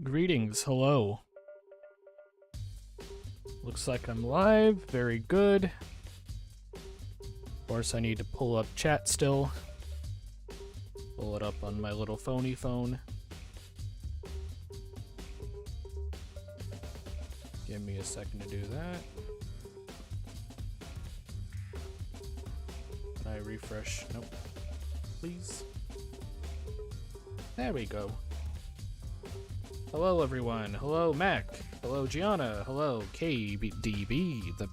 Greetings, hello. Looks like I'm live, very good. Of course, I need to pull up chat still. Pull it up on my little phony phone. Give me a second to do that. Can I refresh? Nope. Please. There we go. Hello everyone. Hello Mac. Hello Gianna. Hello KDB, the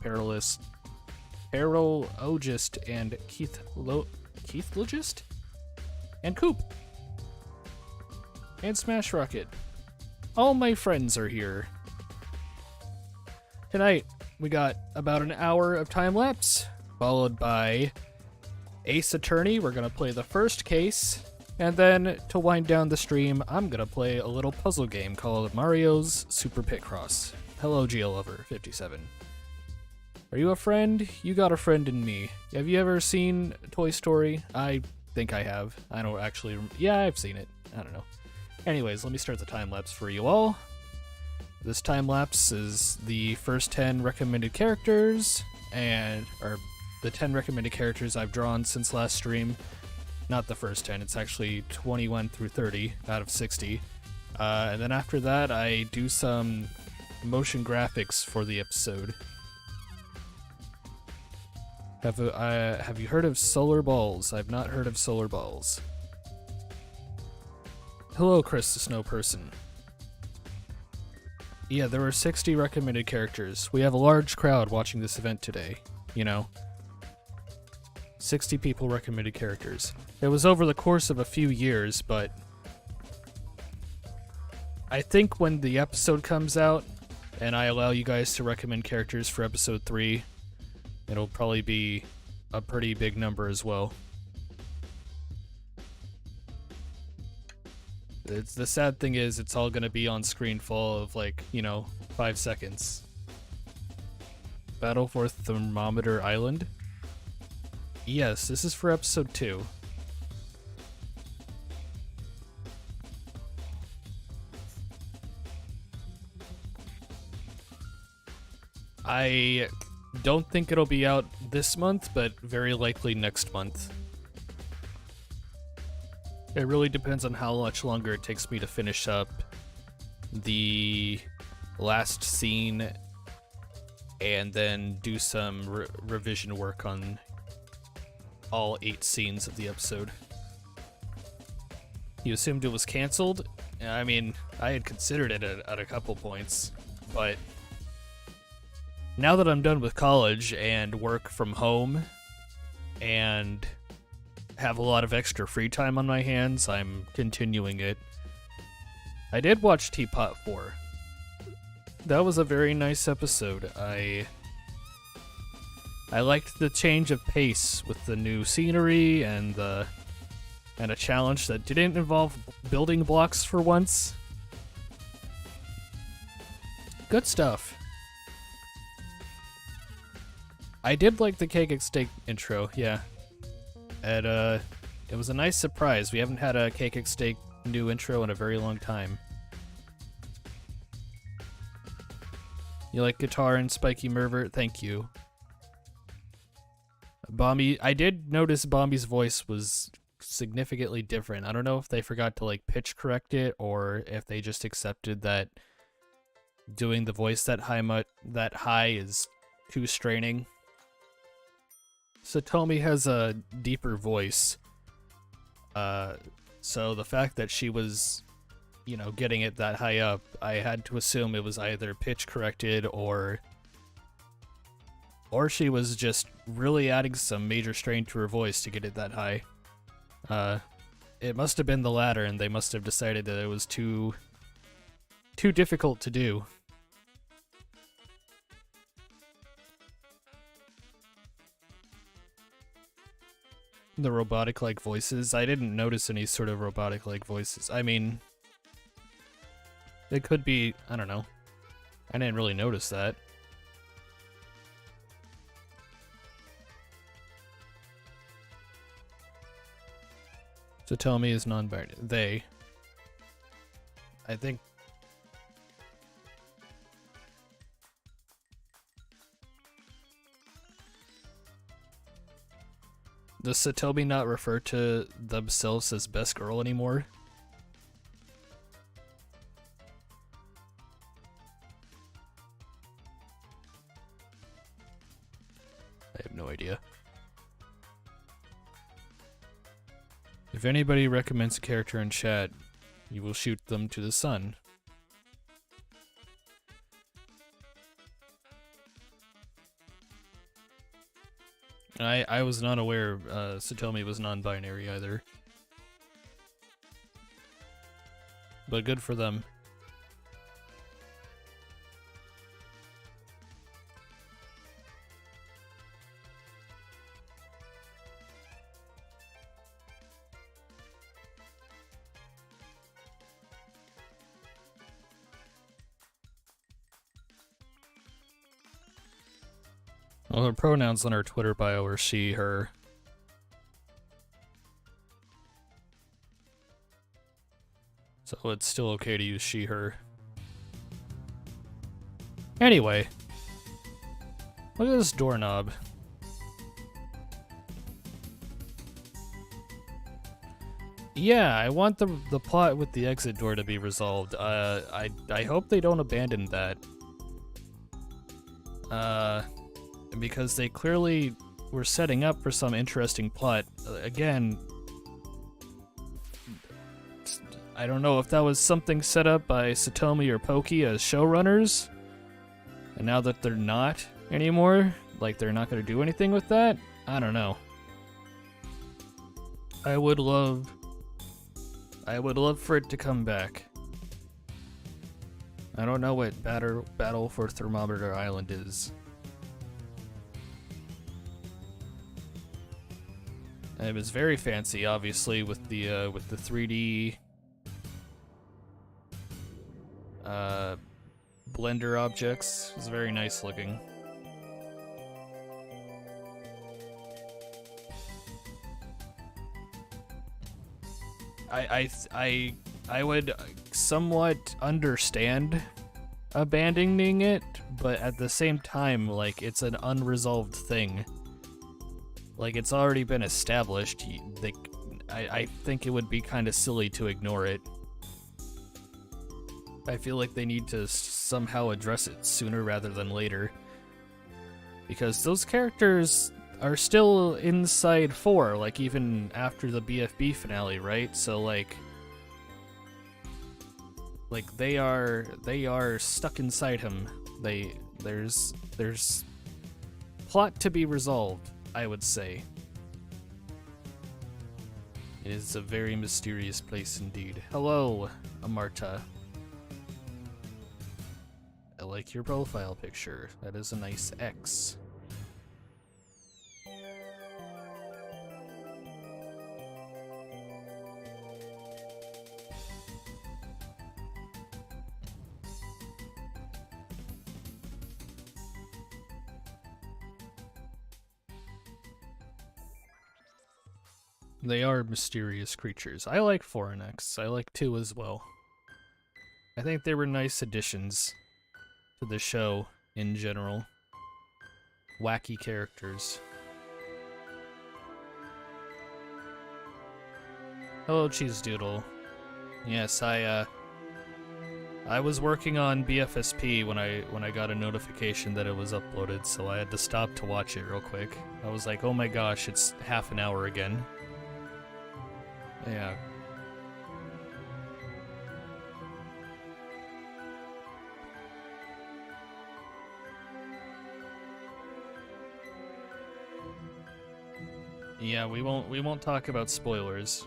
Perologist, and Keithlogist? And Coop. And Smash Rocket. All my friends are here. Tonight, we got about an hour of time lapse, followed by Ace Attorney. We're gonna play the first case. And then, to wind down the stream, I'm gonna play a little puzzle game called Mario's Super Picross. Hello, GLover57. Are you a friend? You got a friend in me. Have you ever seen Toy Story? I think I have. I don't actually... Yeah, I've seen it. I don't know. Anyways, let me start the time-lapse for you all. This time-lapse is the first 10 recommended characters, or the 10 recommended characters I've drawn since last stream. Not the first 10, it's actually 21 through 30 out of 60. And then after that, I do some motion graphics for the episode. Have you heard of Solar Balls? I've not heard of Solar Balls. Hello, Chris the Snow Person. Yeah, there were 60 recommended characters. We have a large crowd watching this event today, you know. 60 people recommended characters. It was over the course of a few years, but I think when the episode comes out and I allow you guys to recommend characters for episode 3, it'll probably be a pretty big number as well. The sad thing is it's all gonna be on screen full of 5 seconds. Battle for Thermometer Island? Yes, this is for episode 2. I don't think it'll be out this month, but very likely next month. It really depends on how much longer it takes me to finish up the last scene and then do some revision work on all 8 scenes of the episode. You assumed it was canceled? I mean, I had considered it at a couple points, but now that I'm done with college and work from home and have a lot of extra free time on my hands, I'm continuing it. I did watch Teapot 4. That was a very nice episode. I liked the change of pace with the new scenery and a challenge that didn't involve building blocks for once. Good stuff. I did like the Cake and Steak intro, yeah. It was a nice surprise. We haven't had a Cake and Steak new intro in a very long time. You like guitar and Spiky Mervert? Thank you. Bombi, I did notice Bombi's voice was significantly different. I don't know if they forgot to pitch correct it or if they just accepted that doing the voice that high is too straining. Satomi has a deeper voice. So the fact that she was, getting it that high up, I had to assume it was either pitch corrected or she was just really adding some major strain to her voice to get it that high. It must have been the latter, and they must have decided that it was too difficult to do. The robotic-like voices? I didn't notice any sort of robotic-like voices. I mean, it could be, I don't know. I didn't really notice that. So tell me is non-binary. They. I think Does Satomi not refer to themselves as best girl anymore? I have no idea. If anybody recommends a character in chat, you will shoot them to the sun. I was not aware Satomi was non-binary either. But good for them. Well, her pronouns on her Twitter bio are she, her. So it's still okay to use she, her. Anyway. Look at this doorknob. Yeah, I want the plot with the exit door to be resolved. I hope they don't abandon that. Because they clearly were setting up for some interesting plot. Again, I don't know if that was something set up by Satomi or Poki as showrunners, and now that they're not anymore, like they're not going to do anything with that? I don't know. I would love for it to come back. I don't know what Battle for Thermometer Island is. It was very fancy, obviously, with the 3D Blender objects. It was very nice looking. I would somewhat understand abandoning it, but at the same time, like, it's an unresolved thing. Like, it's already been established. I think it would be kind of silly to ignore it. I feel like they need to somehow address it sooner rather than later. Because those characters are still inside 4, like, even after the BFB finale, right? So, like they are stuck inside him. There's plot to be resolved, I would say. It is a very mysterious place indeed. Hello, Amarta. I like your profile picture. That is a nice X. They are mysterious creatures. I like 4 and X. I like 2 as well. I think they were nice additions to the show in general. Wacky characters. Hello, Cheese Doodle. Yes, I was working on BFSP when I got a notification that it was uploaded, so I had to stop to watch it real quick. I was like, oh my gosh, it's half an hour again. Yeah. Yeah, we won't talk about spoilers.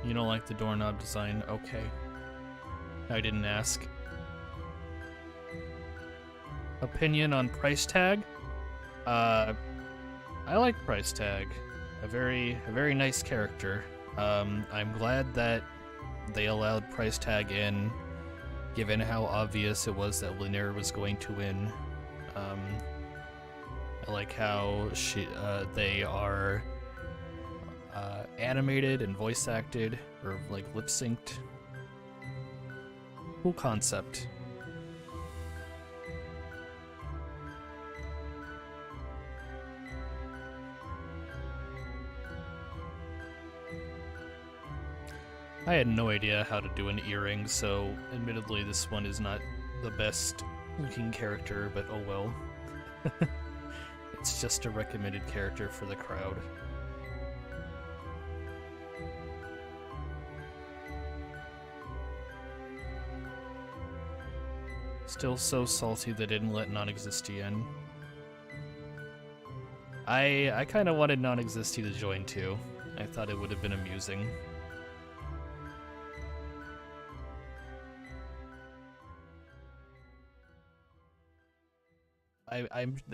You don't like the doorknob design? Okay. I didn't ask. Opinion on price tag? I like price tag. A very nice character. I'm glad that they allowed price tag in, given how obvious it was that Linear was going to win. I like how they are animated and voice acted, or like lip synced. Cool concept. I had no idea how to do an earring, so admittedly this one is not the best looking character, but oh well. It's just a recommended character for the crowd. Still so salty they didn't let Non-Existy in. I kind of wanted Non-Existy to join too. I thought it would have been amusing.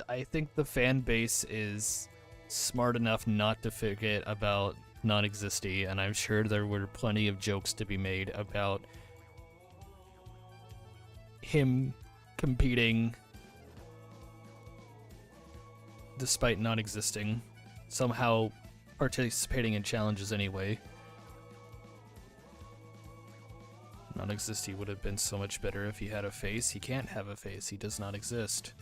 I think the fan base is smart enough not to forget about Non-Existy, and I'm sure there were plenty of jokes to be made about him competing despite not existing, somehow participating in challenges anyway. Non-Existy would have been so much better if he had a face. He can't have a face. He does not exist.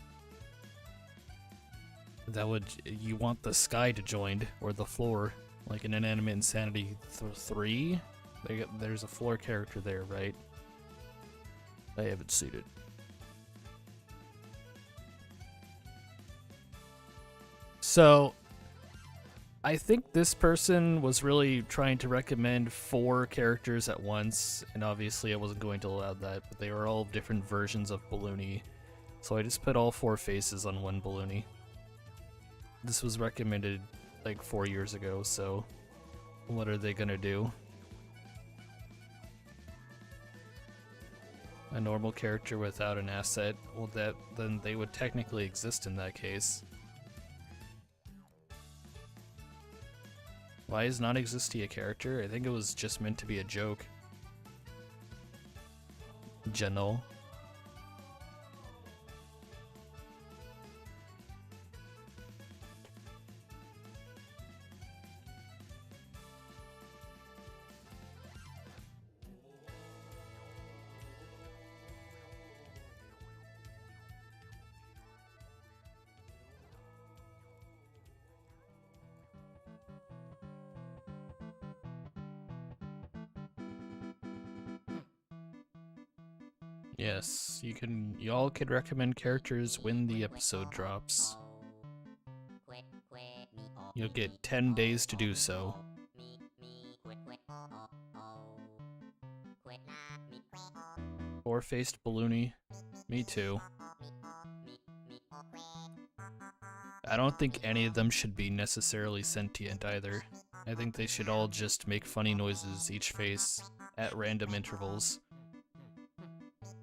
That would... You want the sky to join, or the floor, like in Inanimate Insanity 3? There's a floor character there, right? I haven't seen it. So, I think this person was really trying to recommend 4 characters at once, and obviously I wasn't going to allow that, but they were all different versions of Balloony. So I just put all 4 faces on one Balloony. This was recommended like 4 years ago, so what are they gonna do? A normal character without an asset? Well, then they would technically exist in that case. Why is Non-Existy a character? I think it was just meant to be a joke. General. Yes, y'all could recommend characters when the episode drops. You'll get 10 days to do so. Four-faced Balloony. Me too. I don't think any of them should be necessarily sentient either. I think they should all just make funny noises each face at random intervals.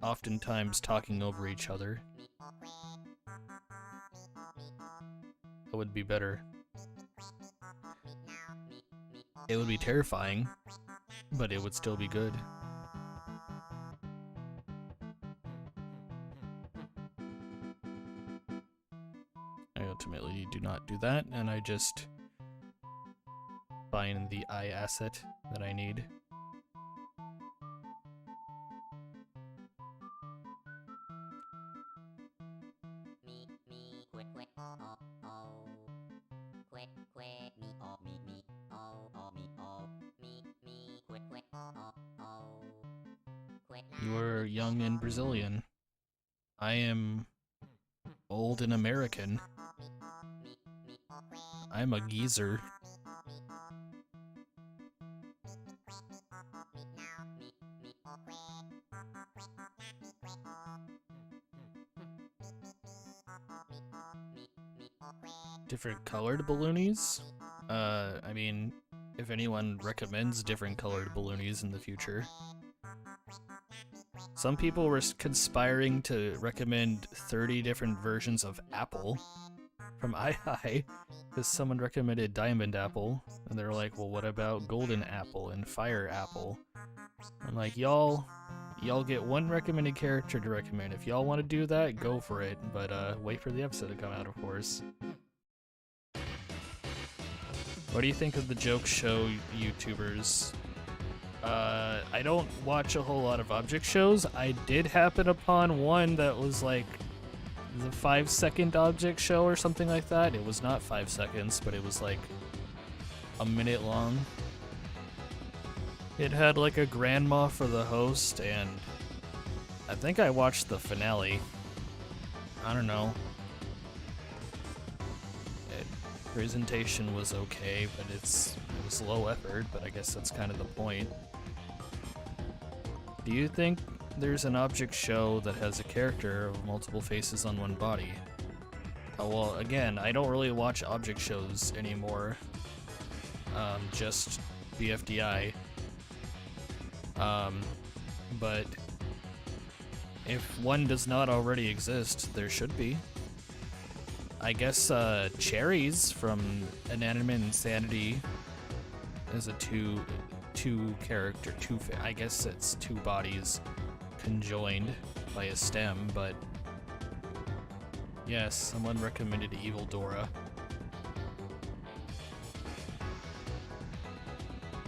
Oftentimes talking over each other. That would be better. It would be terrifying, but it would still be good. I ultimately do not do that, and I just find the eye asset that I need. You are young and Brazilian. I am old and American. I'm a geezer. Different colored balloonies? I mean, if anyone recommends different colored balloonies in the future. Some people were conspiring to recommend 30 different versions of Apple from iHigh, because someone recommended Diamond Apple, and they're like, well, what about Golden Apple and Fire Apple? I'm like, y'all get one recommended character to recommend. If y'all want to do that, go for it, but wait for the episode to come out, of course. What do you think of the joke show YouTubers? I don't watch a whole lot of object shows. I did happen upon one that was like the 5-second object show or something like that. It was not 5 seconds, but it was like a minute long. It had like a grandma for the host, and I think I watched the finale. I don't know. Presentation was okay, but it was low effort, but I guess that's kind of the point. Do you think there's an object show that has a character of multiple faces on one body? Oh, well, again, I don't really watch object shows anymore. Just BFDI. But if one does not already exist, there should be. I guess Cherries from Inanimate Insanity is a two character, I guess it's two bodies conjoined by a stem, but yes, someone recommended Evil Dora.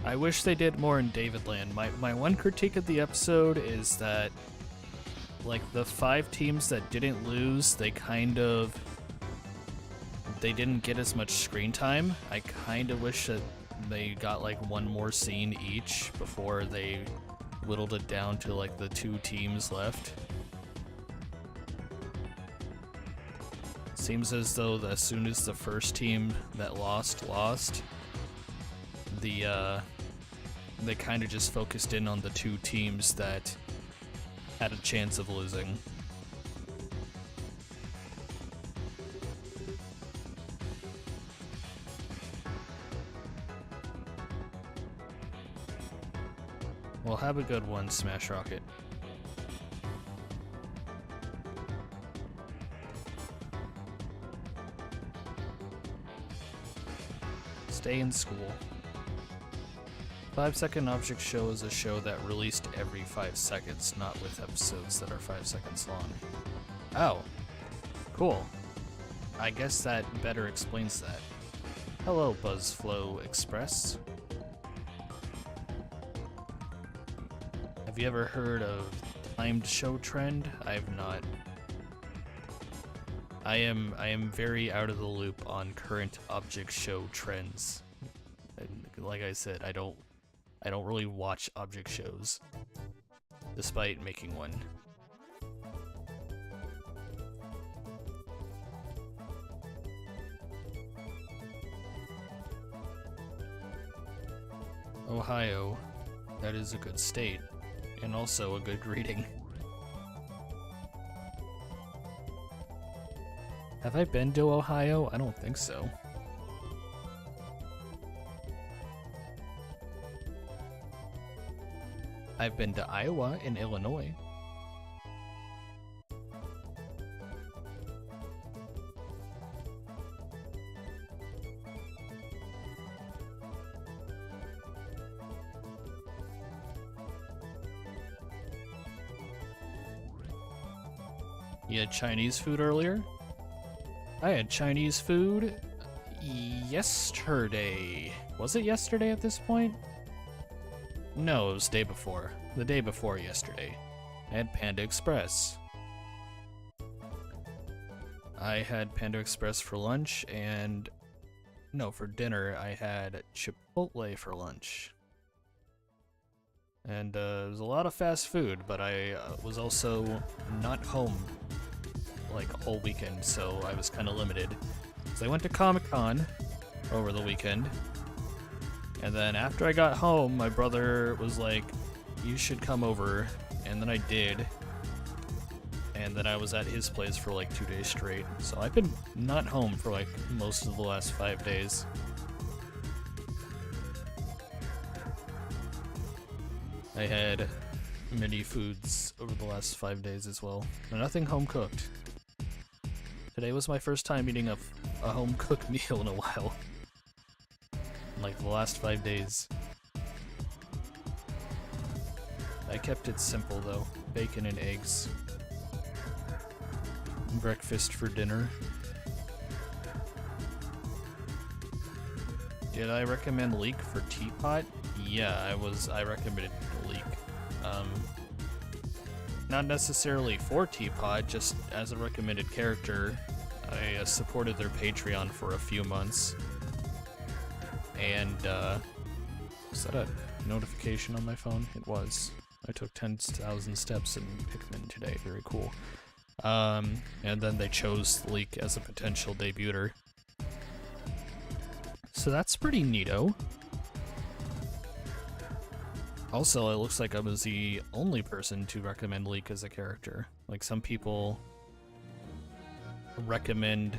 I wish they did more in Davidland. My one critique of the episode is that, like, the 5 teams that didn't lose, they didn't get as much screen time. I kind of wish that they got like one more scene each before they whittled it down to like the 2 teams left. Seems as though as soon as the first team that lost, they kind of just focused in on the 2 teams that had a chance of losing. Well, have a good one, Smash Rocket. Stay in school. 5-second object show is a show that released every 5 seconds, not with episodes that are 5 seconds long. Oh, cool. I guess that better explains that. Hello, BuzzFlow Express. Have you ever heard of timed show trend? I have not. I am very out of the loop on current object show trends. Like I said, I don't really watch object shows, despite making one. Ohio, that is a good state, and also a good greeting. Have I been to Ohio? I don't think so. I've been to Iowa and Illinois. You had Chinese food earlier? I had Chinese food yesterday. Was it yesterday at this point? No, it was day before. The day before yesterday. I had Panda Express. I had Panda Express for lunch, and no, for dinner I had Chipotle for lunch. And it was a lot of fast food, but I was also not home like a whole weekend, so I was kind of limited. So I went to Comic-Con over the weekend, and then after I got home, my brother was like, you should come over, and then I did, and then I was at his place for like 2 days straight. So I've been not home for like most of the last 5 days. I had many foods over the last 5 days as well, but nothing home cooked. Today was my first time eating a home cooked meal in a while. Like the last 5 days. I kept it simple though. Bacon and eggs. Breakfast for dinner. Did I recommend Leek for Teapot? Yeah, I recommended Leek. Not necessarily for Teapot, just as a recommended character. I supported their Patreon for a few months. And, is that a notification on my phone? It was. I took 10,000 steps in Pikmin today. Very cool. And then they chose Leak as a potential debuter. So that's pretty neato. Also, it looks like I was the only person to recommend Leak as a character. Like, some people recommend...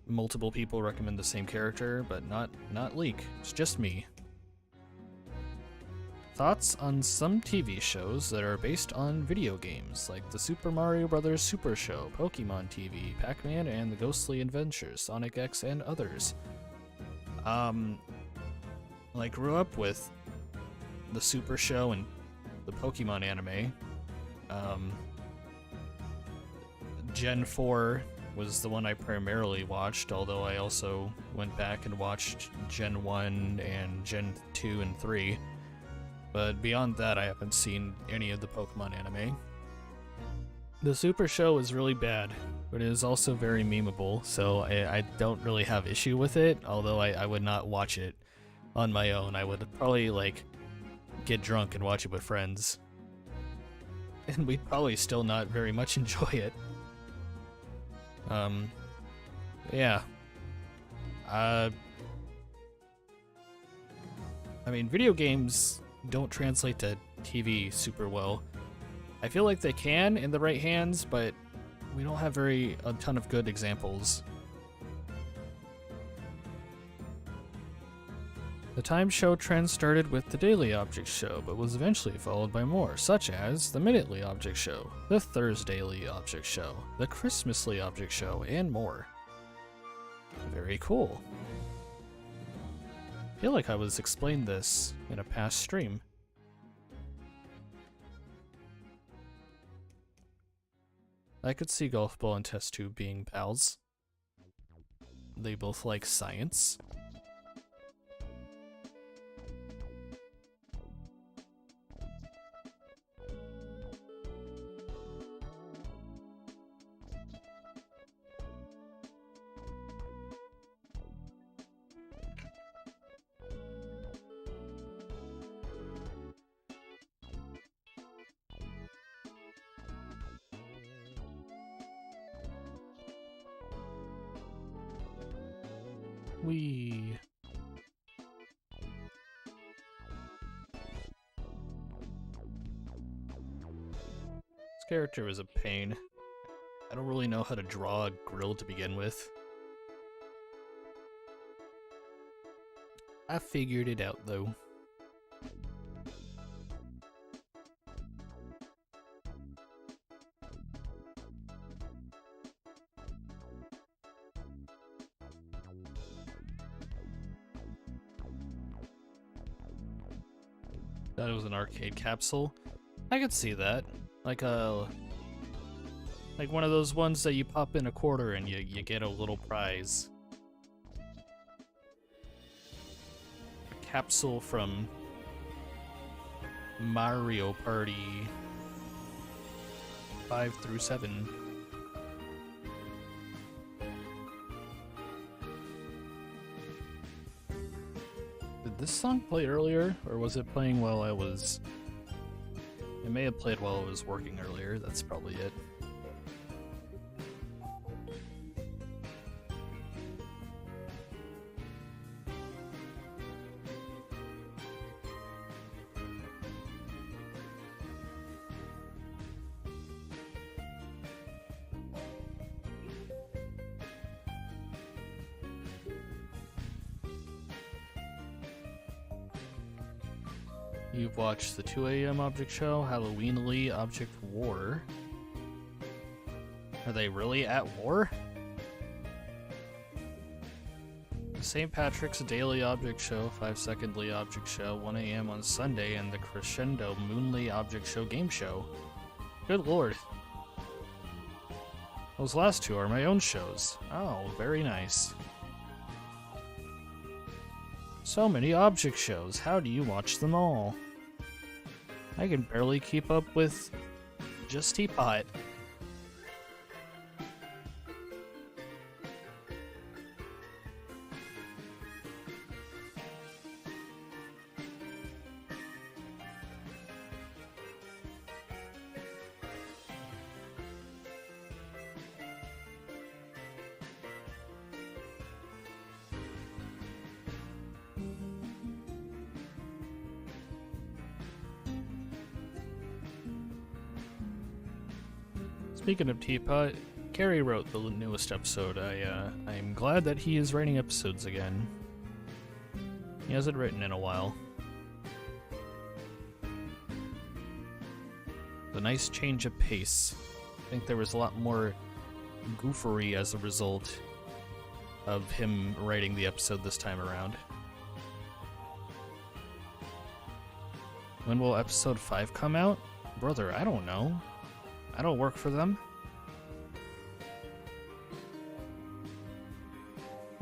multiple people recommend the same character, but not Leak. It's just me. Thoughts on some TV shows that are based on video games, like the Super Mario Bros. Super Show, Pokemon TV, Pac-Man and the Ghostly Adventures, Sonic X, and others. I grew up with the Super Show and the Pokemon anime. Gen 4 was the one I primarily watched, although I also went back and watched Gen 1 and Gen 2 and 3. But beyond that, I haven't seen any of the Pokemon anime. The Super Show is really bad, but it is also very memeable, so I don't really have issue with it, although I would not watch it on my own. I would probably, like, get drunk and watch it with friends. And we'd probably still not very much enjoy it. Yeah. I mean, video games don't translate to TV super well. I feel like they can in the right hands, but we don't have a ton of good examples. The time show trend started with the Daily Object Show, but was eventually followed by more, such as the Minutely Object Show, the Thursdayly Object Show, the Christmasly Object Show, and more. Very cool. I feel like I was explained this in a past stream. I could see Golf Ball and Test Tube being pals. They both like science. Wee. This character is a pain. I don't really know how to draw a grill to begin with. I figured it out though. That was an arcade capsule. I could see that. Like one of those ones that you pop in a quarter and you get a little prize. A capsule from Mario Party 5 through 7. Did this song play earlier, or was it playing while I was... It may have played while I was working earlier, that's probably it. You've watched the 2 AM Object Show, Halloweenly Object War. Are they really at war? The St. Patrick's Daily Object Show, 5-secondly Object Show, 1 AM on Sunday, and the Crescendo Moonly Object Show game show. Good lord. Those last two are my own shows. Oh, very nice. So many object shows, how do you watch them all? I can barely keep up with just Teapot. Speaking of Teapot, Carrie wrote the newest episode. I'm glad that he is writing episodes again. He hasn't written in a while. A nice change of pace. I think there was a lot more goofery as a result of him writing the episode this time around. When will episode 5 come out? Brother, I don't know. I don't work for them.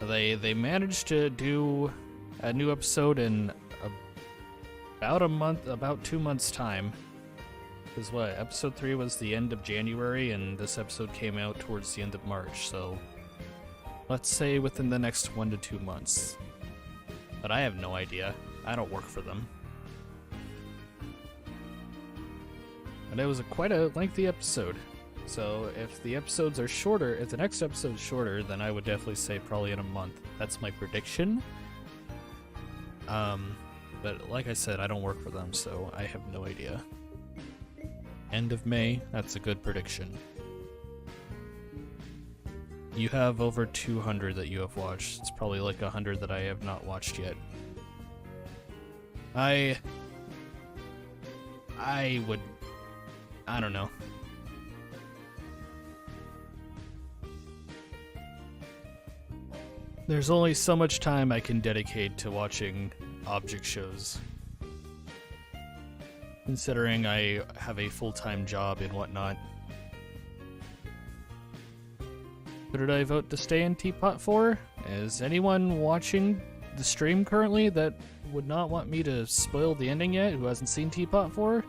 They managed to do a new episode in about 2 months' time. Because what, episode 3 was the end of January, and this episode came out towards the end of March, so let's say within the next 1 to 2 months. But I have no idea. I don't work for them. And it was quite a lengthy episode. So if the episodes are shorter, if the next episode's shorter, then I would definitely say probably in a month. That's my prediction. But like I said, I don't work for them, so I have no idea. End of May, that's a good prediction. You have over 200 that you have watched. It's probably like 100 that I have not watched yet. I don't know. There's only so much time I can dedicate to watching object shows. Considering I have a full-time job and whatnot. Who did I vote to stay in Teapot for? Is anyone watching the stream currently that would not want me to spoil the ending yet, who hasn't seen Teapot 4?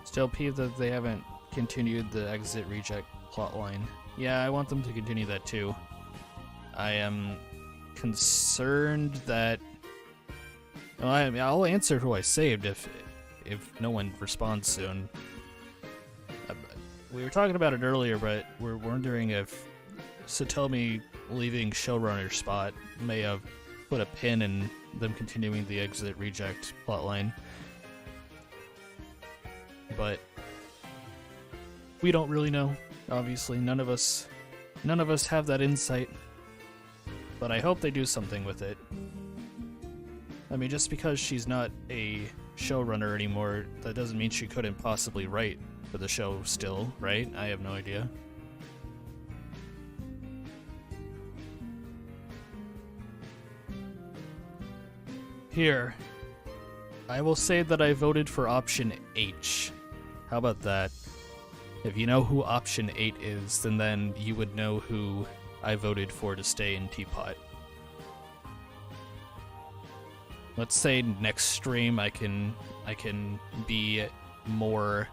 Still peeved that they haven't continued the exit reject plotline. Yeah, I want them to continue that too. I am concerned that... Well, I'll answer who I saved if no one responds soon. We were talking about it earlier, but we're wondering if Satomi leaving showrunner spot may have put a pin in them continuing the exit reject plotline. But we don't really know. Obviously, none of us have that insight. But I hope they do something with it. I mean, just because she's not a showrunner anymore, that doesn't mean she couldn't possibly write for the show still, right? I have no idea. Here, I will say that I voted for option H. How about that? If you know who option 8 is, then you would know who I voted for to stay in Teapot. Let's say next stream I can be more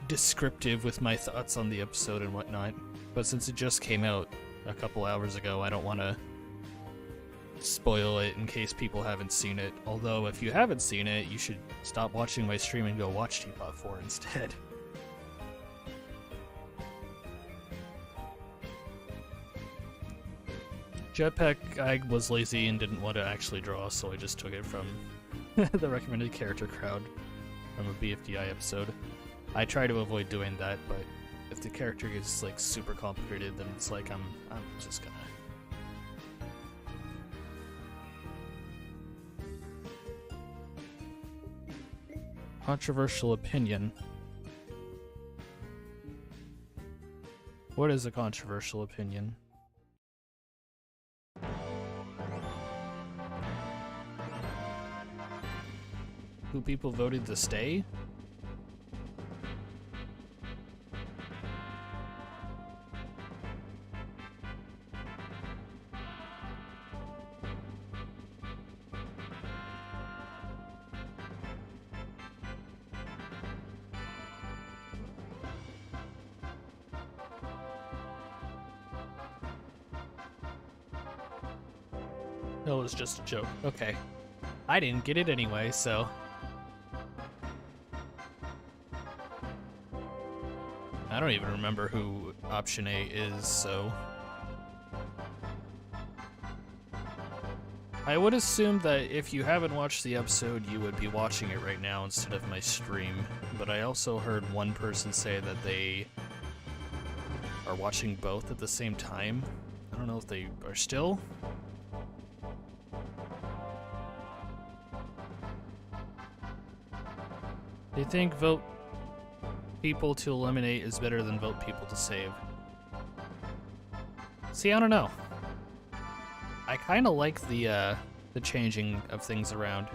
descriptive with my thoughts on the episode and whatnot. But since it just came out a couple hours ago, I don't want to spoil it in case people haven't seen it. Although if you haven't seen it, you should stop watching my stream and go watch Teapot 4 instead. Jetpack, I was lazy and didn't want to actually draw, so I just took it from the recommended character crowd from a BFDI episode. I try to avoid doing that, but if the character is like super complicated, then it's like I'm just gonna... Controversial opinion. What is a controversial opinion? Who people voted to stay? That was just a joke. Okay. I didn't get it anyway, so... I don't even remember who option A is, so... I would assume that if you haven't watched the episode, you would be watching it right now instead of my stream. But I also heard one person say that they are watching both at the same time. I don't know if they are still. They think vote people to eliminate is better than vote people to save. See, I don't know. I kind of like the changing of things around.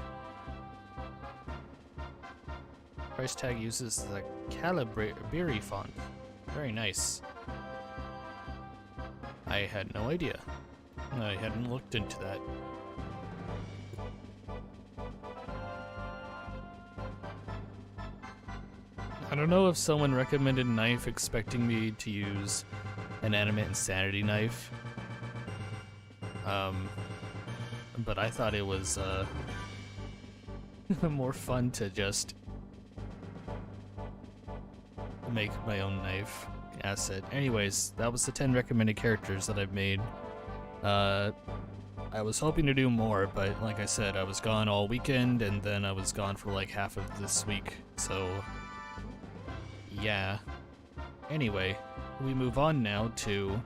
Price tag uses the Calibri font. Very nice. I had no idea. I hadn't looked into that. I don't know if someone recommended knife expecting me to use an animate insanity knife. But I thought it was more fun to just make my own knife asset. Anyways, that was the 10 recommended characters that I've made. I was hoping to do more, but like I said, I was gone all weekend, and then I was gone for like half of this week, so yeah. Anyway, we move on now to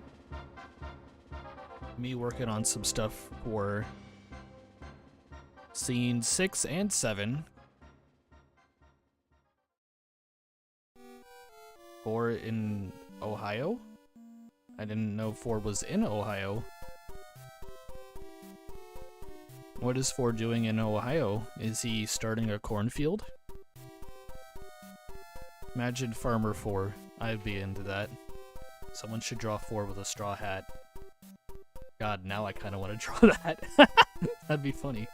me working on some stuff for scene 6 and 7. 4 in Ohio? I didn't know 4 was in Ohio. What is 4 doing in Ohio? Is he starting a cornfield? Imagine Farmer 4. I'd be into that. Someone should draw 4 with a straw hat. God, now I kind of want to draw that. That'd be funny.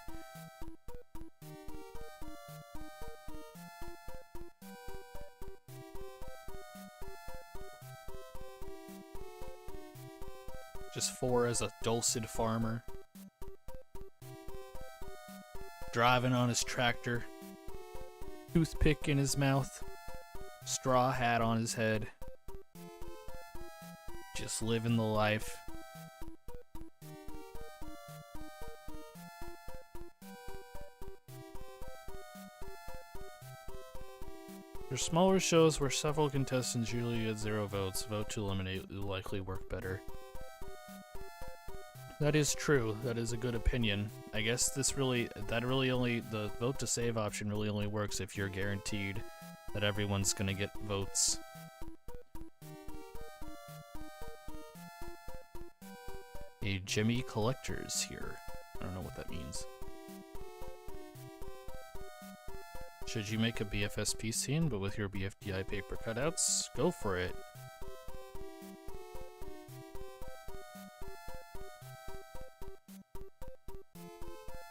Just 4 as a dulcet farmer. Driving on his tractor. Toothpick in his mouth. Straw hat on his head. Just living the life. For smaller shows where several contestants usually get 0 votes, vote to eliminate will likely work better. That is true. That is a good opinion. I guess the vote to save option really only works if you're guaranteed that everyone's gonna get votes. A Jimmy Collector's here. I don't know what that means. Should you make a BFSP scene, but with your BFDI paper cutouts? Go for it.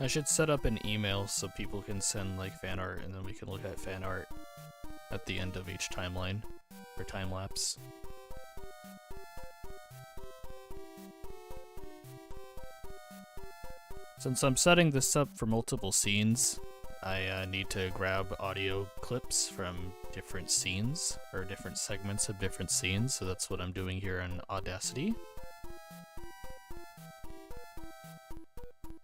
I should set up an email so people can send like fan art, and then we can look at fan art at the end of each timeline, or time lapse. Since I'm setting this up for multiple scenes, I need to grab audio clips from different scenes, or different segments of different scenes, so that's what I'm doing here in Audacity.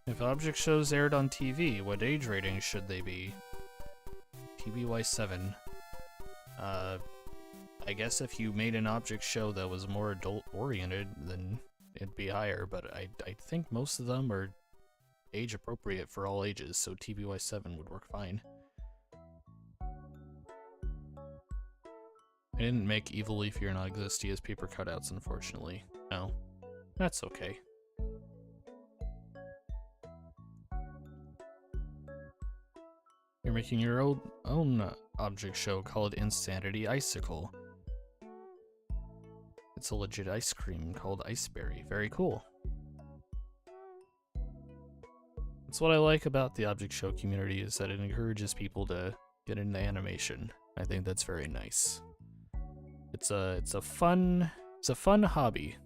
If object shows aired on TV, what age rating should they be? TBY 7. I guess if you made an object show that was more adult-oriented, then it'd be higher, but I think most of them are age-appropriate for all ages, so TBY 7 would work fine. I didn't make Evil Leaf You're Not Existy as paper cutouts, unfortunately. No. That's okay. You're making your own object show called Insanity Icicle. It's a legit ice cream called Iceberry. Very cool. That's what I like about the object show community, is that it encourages people to get into animation. I think that's very nice. It's a fun hobby.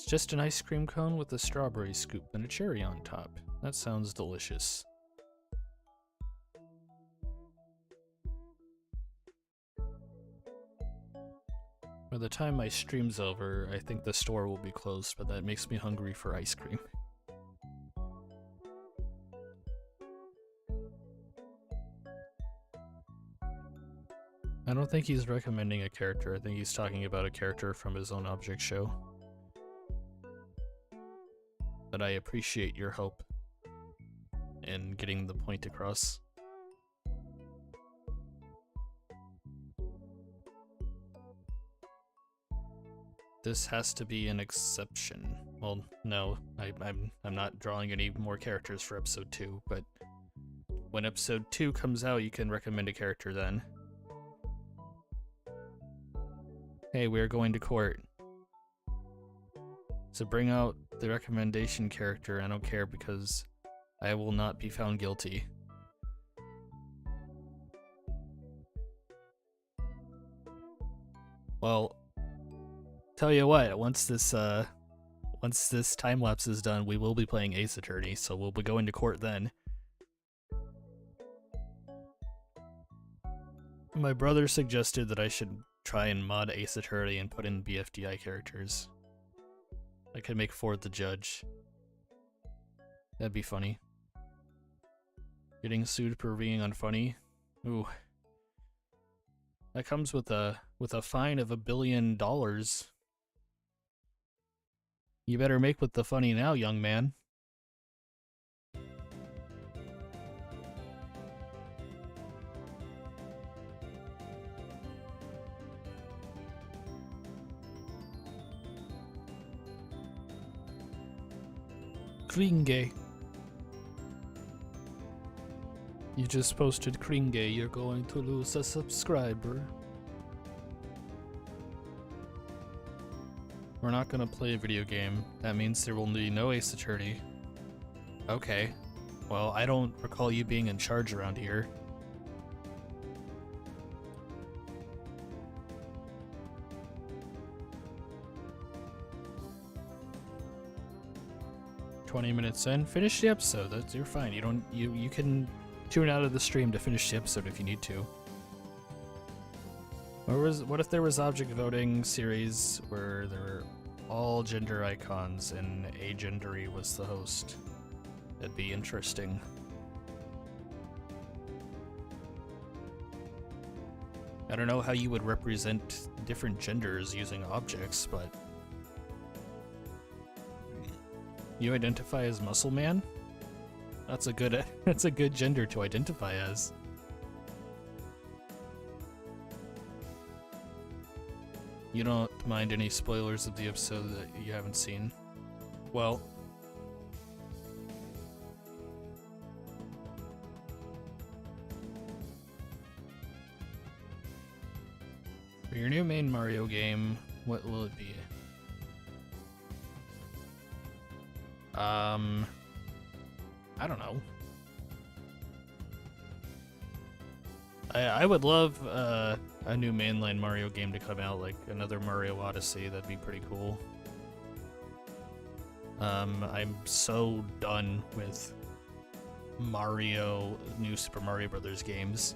just an ice cream cone with a strawberry scoop and a cherry on top. That sounds delicious. By the time my stream's over, I think the store will be closed, but that makes me hungry for ice cream. I don't think he's recommending a character. I think he's talking about a character from his own object show. But I appreciate your help in getting the point across. This has to be an exception. Well, no, I'm not drawing any more characters for episode 2, but when episode 2 comes out, you can recommend a character then. Hey, we're going to court. So bring out the recommendation character. I don't care because I will not be found guilty. Well, tell you what, once this time lapse is done, we will be playing Ace Attorney, so we'll be going to court then. My brother suggested that I should try and mod Ace Attorney and put in BFDI characters. I could make Ford the judge. That'd be funny. Getting sued for being unfunny? Ooh. That comes with a fine of $1 billion. You better make with the funny now, young man. Kringe. You just posted Kringe, you're going to lose a subscriber. We're not gonna play a video game. That means there will be no Ace Attorney. Okay. Well, I don't recall you being in charge around here. $20 in. Finish the episode. You're fine. You can tune out of the stream to finish the episode if you need to. What if there was object voting series where there were all gender icons and agendery was the host? That'd be interesting. I don't know how you would represent different genders using objects, but you identify as Muscle Man? That's a good gender to identify as. You don't mind any spoilers of the episode that you haven't seen? Well, for your new main Mario game, what will it be? I don't know. I would love a new mainline Mario game to come out, like another Mario Odyssey. That'd be pretty cool. I'm so done with New Super Mario Brothers games.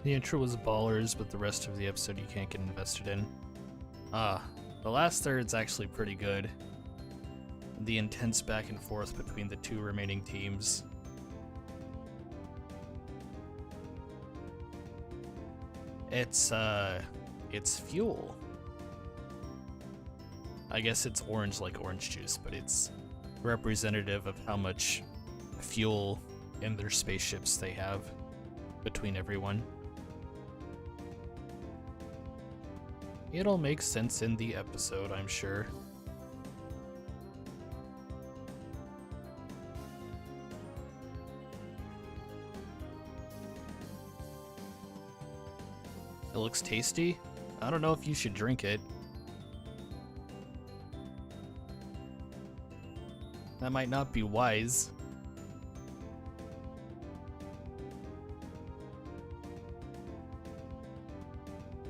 The intro was ballers, but the rest of the episode you can't get invested in. The last third's actually pretty good. The intense back and forth between the two remaining teams. It's fuel. I guess it's orange like orange juice, but it's representative of how much fuel in their spaceships they have between everyone. It'll make sense in the episode, I'm sure. It looks tasty. I don't know if you should drink it. That might not be wise.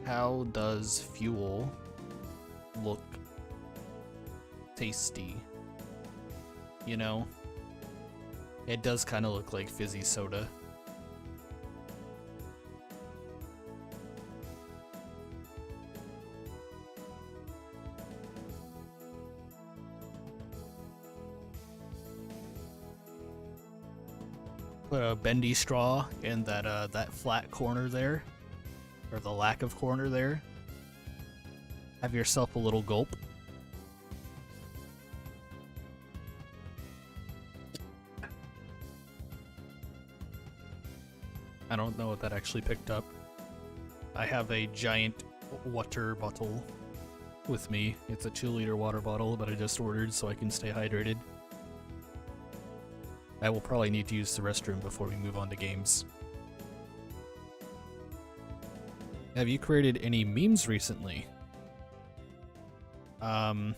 How does fuel look tasty? You know? It does kind of look like fizzy soda. Put a bendy straw in that flat corner there, or the lack of corner there. Have yourself a little gulp. I don't know what that actually picked up. I have a giant water bottle with me. It's a 2-liter water bottle that I just ordered so I can stay hydrated. I will probably need to use the restroom before we move on to games. Have you created any memes recently? I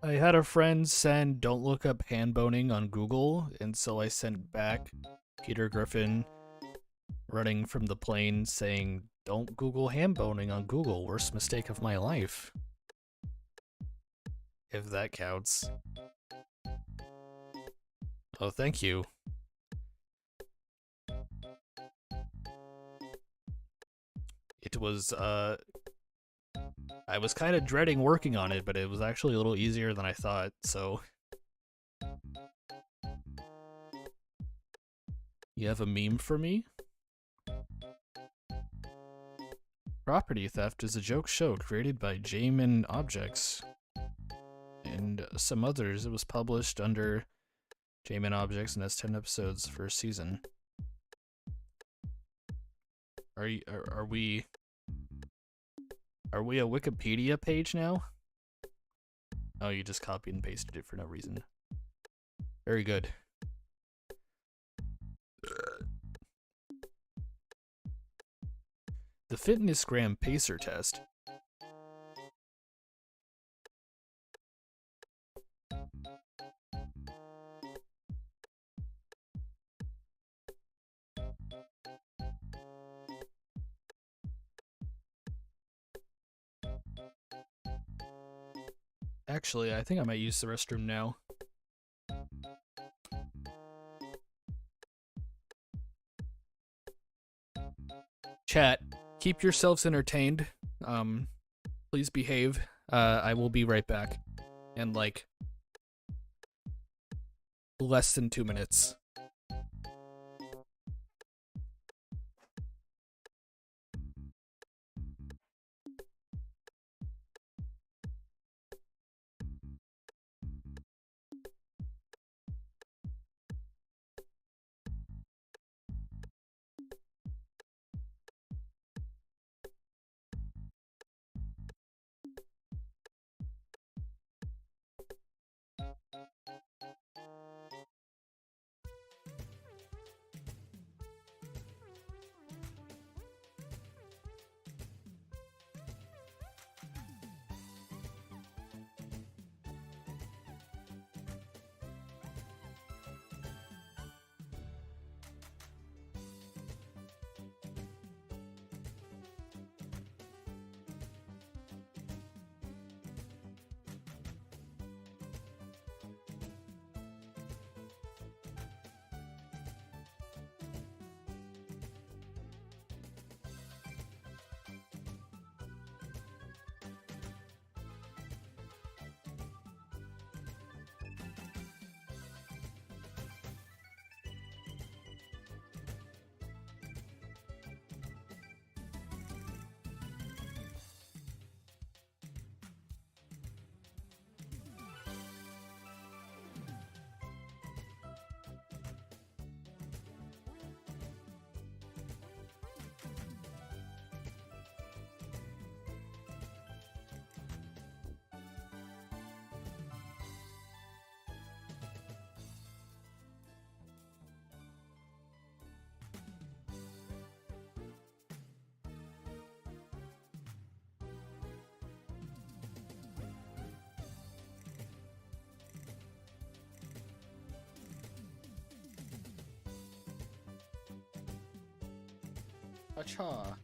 had a friend send "Don't look up hand boning" on Google, and so I sent back Peter Griffin running from the plane saying, "Don't Google hand boning on Google, worst mistake of my life." If that counts. Oh, thank you. It was, I was kind of dreading working on it, but it was actually a little easier than I thought, so... You have a meme for me? Property theft is a joke show created by Jamin Objects and some others. It was published under Jamin Objects and has 10 episodes first season. Are we a Wikipedia page now? Oh, you just copied and pasted it for no reason. Very good. The Fitnessgram Pacer test. Actually, I think I might use the restroom now. Chat, keep yourselves entertained. Please behave. I will be right back. In like less than 2 minutes. Acha.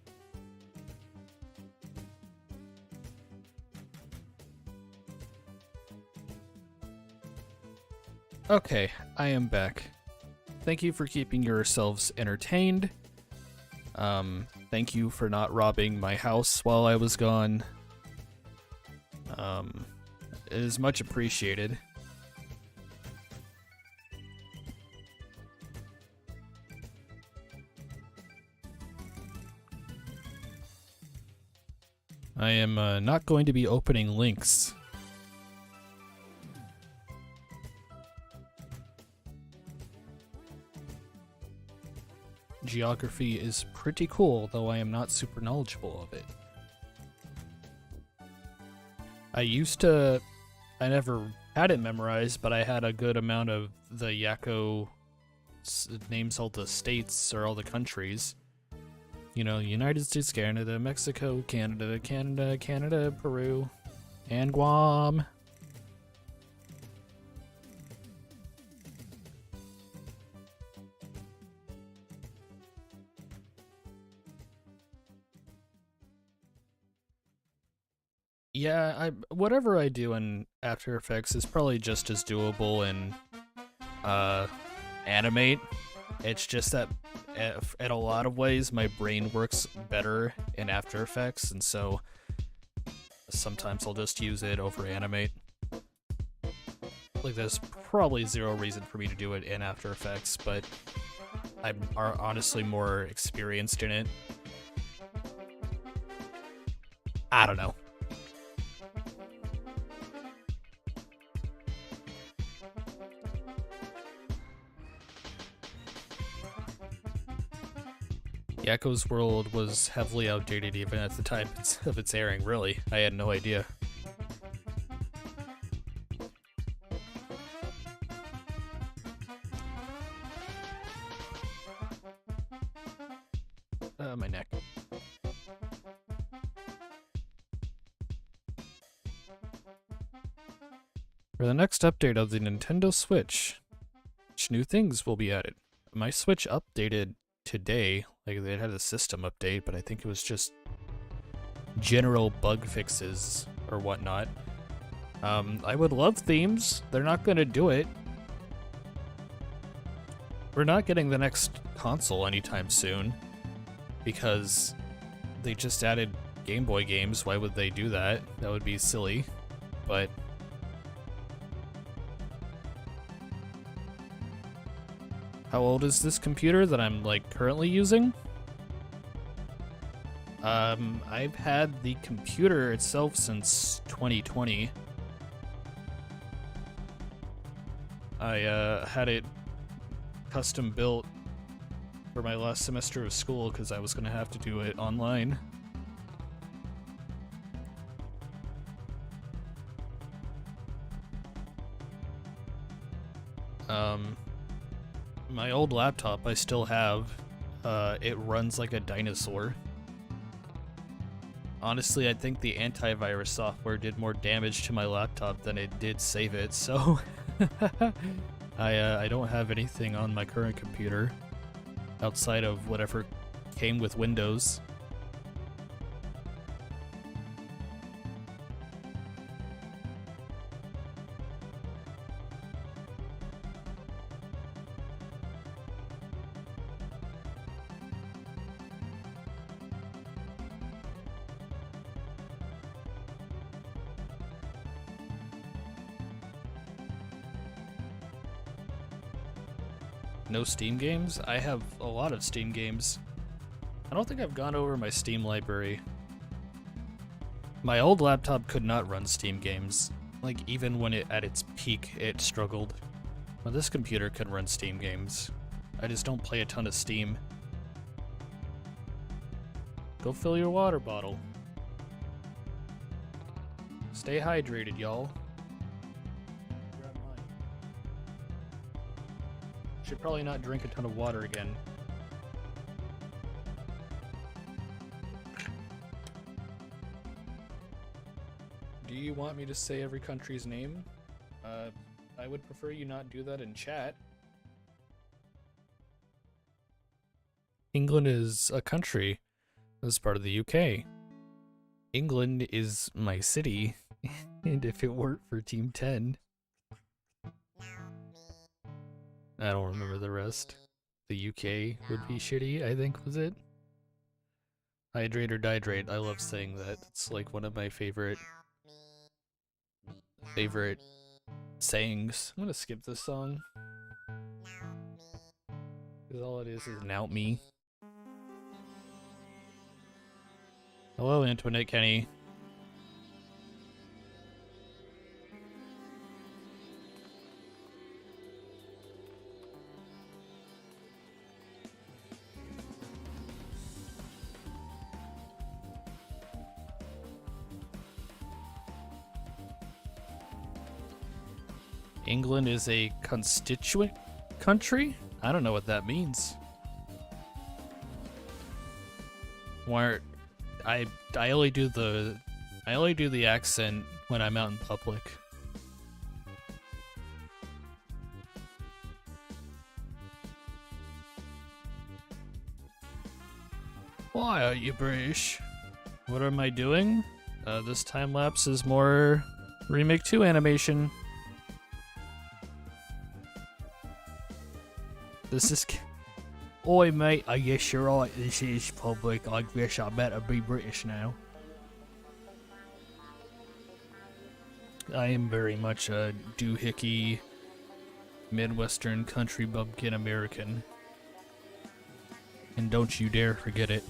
Okay, I am back. Thank you for keeping yourselves entertained. Thank you for not robbing my house while I was gone. It is much appreciated. I am not going to be opening links. Geography is pretty cool, though I am not super knowledgeable of it. I never had it memorized, but I had a good amount of the Yakko names, all the states or all the countries. You know, United States, Canada, Mexico, Canada, Peru, and Guam. Yeah, whatever I do in After Effects is probably just as doable in Animate. It's just that in a lot of ways my brain works better in After Effects, and so sometimes I'll just use it over Animate. Like, there's probably zero reason for me to do it in After Effects, but I'm honestly more experienced in it. I don't know. Yakko's World was heavily outdated even at the time of its airing, really. I had no idea. My neck. For the next update of the Nintendo Switch, which new things will be added? My Switch updated today. Like, they had a system update, but I think it was just general bug fixes or whatnot. I would love themes. They're not going to do it. We're not getting the next console anytime soon because they just added Game Boy games. Why would they do that? That would be silly, but how old is this computer that I'm, like, currently using? I've had the computer itself since 2020. I, had it custom built for my last semester of school because I was gonna have to do it online. My old laptop I still have, it runs like a dinosaur. Honestly, I think the antivirus software did more damage to my laptop than it did save it, so I don't have anything on my current computer outside of whatever came with Windows. No Steam games? I have a lot of Steam games. I don't think I've gone over my Steam library. My old laptop could not run Steam games. Like, even when it at its peak, it struggled. But this computer can run Steam games. I just don't play a ton of Steam. Go fill your water bottle. Stay hydrated, y'all. Should probably not drink a ton of water again. Do you want me to say every country's name? I would prefer you not do that in chat. England is a country. That's part of the UK. England is my city, and if it weren't for Team 10... I don't remember the rest. The UK would be shitty, I think, was it? Hydrate or dihydrate. I love saying that. It's like one of my favorite sayings. I'm gonna skip this song. Because all it is now me. Hello, Antoinette Kenny. England is a constituent country? I don't know what that means. Where I only do the accent when I'm out in public. Why are you British? What am I doing? This time lapse is more Remake 2 animation. This is. Oi, mate, I guess you're right. This is public. I guess I better be British now. I am very much a doohickey, Midwestern country bumpkin American. And don't you dare forget it.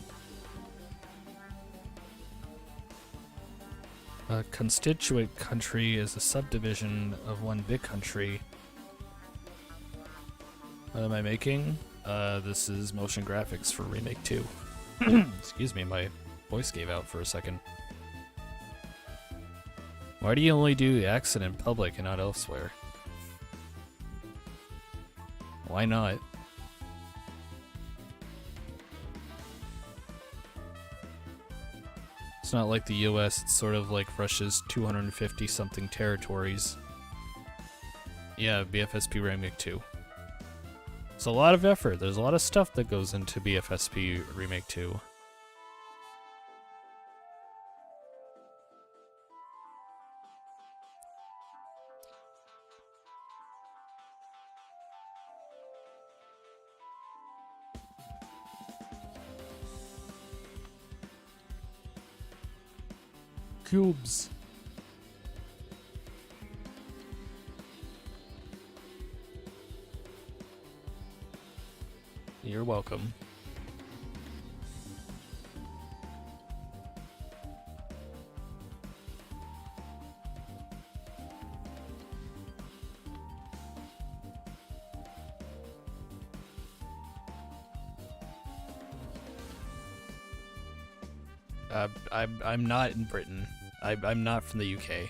A constituent country is a subdivision of one big country. What am I making? This is motion graphics for Remake 2. Excuse me, my voice gave out for a second. Why do you only do the accent in public and not elsewhere? Why not? It's not like the US, it's sort of like Russia's 250 something territories. Yeah, BFSP Remake 2. It's a lot of effort. There's a lot of stuff that goes into BFSP Remake 2. Cubes. You're welcome. I'm not in Britain. I'm not from the UK.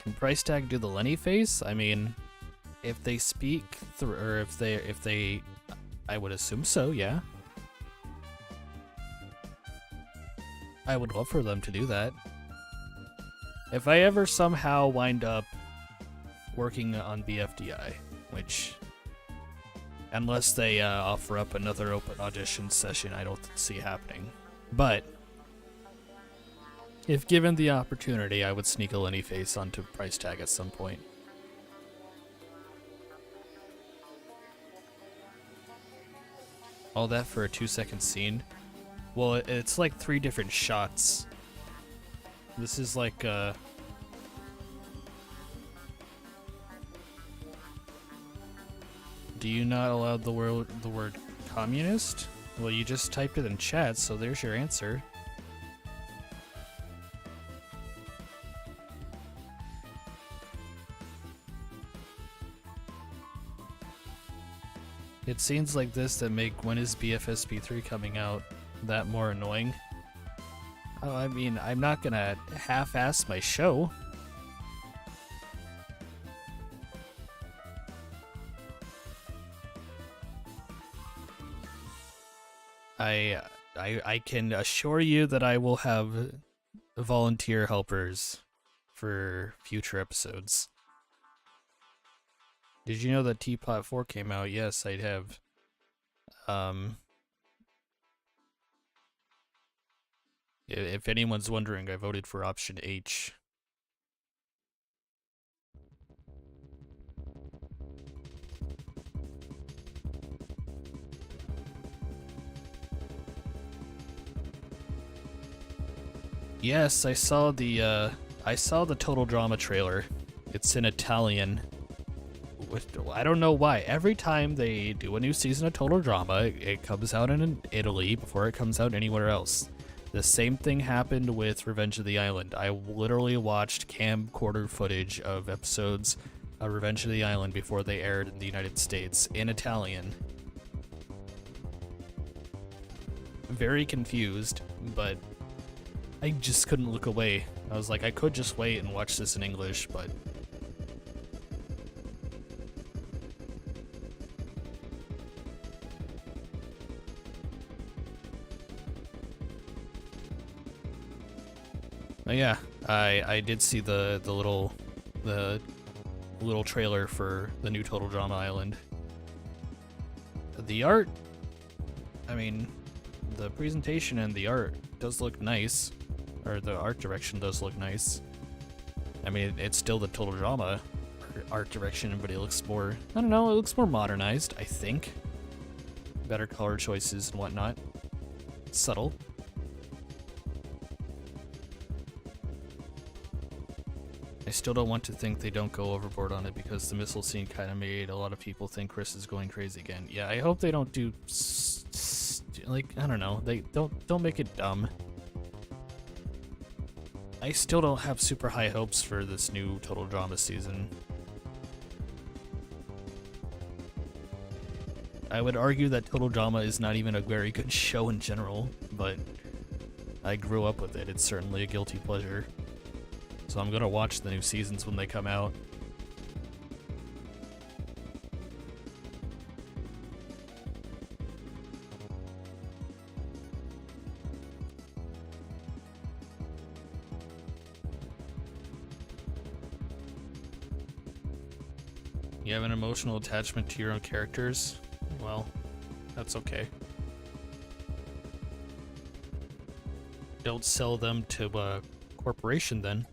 Can Price Tag do the Lenny face? I mean, if they speak through, or if they, I would assume so. Yeah. I would love for them to do that. If I ever somehow wind up working on BFDI, which, unless they offer up another open audition session, I don't see happening. But if given the opportunity, I would sneak a Lenny face onto Price Tag at some point. All that for a 2-second scene? Well, it's like 3 different shots. This is like do you not allow the word communist? Well, you just typed it in chat, so there's your answer. It scenes like this that make when is BFSP 3 coming out that more annoying. Oh, I mean, I'm not gonna half-ass my show. I can assure you that I will have volunteer helpers for future episodes. Did you know that Teapot 4 came out? Yes, I'd have. If anyone's wondering, I voted for option H. Yes, I saw the Total Drama trailer. It's in Italian. I don't know why. Every time they do a new season of Total Drama, it comes out in Italy before it comes out anywhere else. The same thing happened with Revenge of the Island. I literally watched camcorder footage of episodes of Revenge of the Island before they aired in the United States in Italian. Very confused, but I just couldn't look away. I was like, I could just wait and watch this in English, but yeah, I did see the little trailer for the new Total Drama Island. The art, I mean, the presentation and the art does look nice, or the art direction does look nice. I mean, it's still the Total Drama art direction, but it looks more, I don't know, it looks more modernized, I think. Better color choices and whatnot. Subtle. I still don't want to think they don't go overboard on it because the missile scene kind of made a lot of people think Chris is going crazy again. Yeah, I hope they don't do like, I don't know, they don't make it dumb. I still don't have super high hopes for this new Total Drama season. I would argue that Total Drama is not even a very good show in general, but I grew up with it. It's certainly a guilty pleasure. So I'm gonna watch the new seasons when they come out. You have an emotional attachment to your own characters? Well, that's okay. Don't sell them to a corporation then.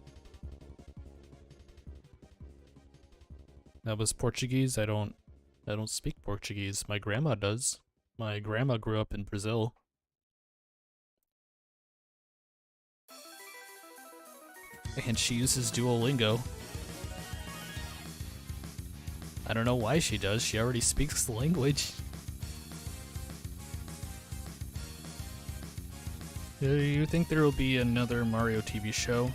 That was Portuguese. I don't speak Portuguese. My grandma does. My grandma grew up in Brazil. And she uses Duolingo. I don't know why she does. She already speaks the language. Do you think there will be another Mario TV show?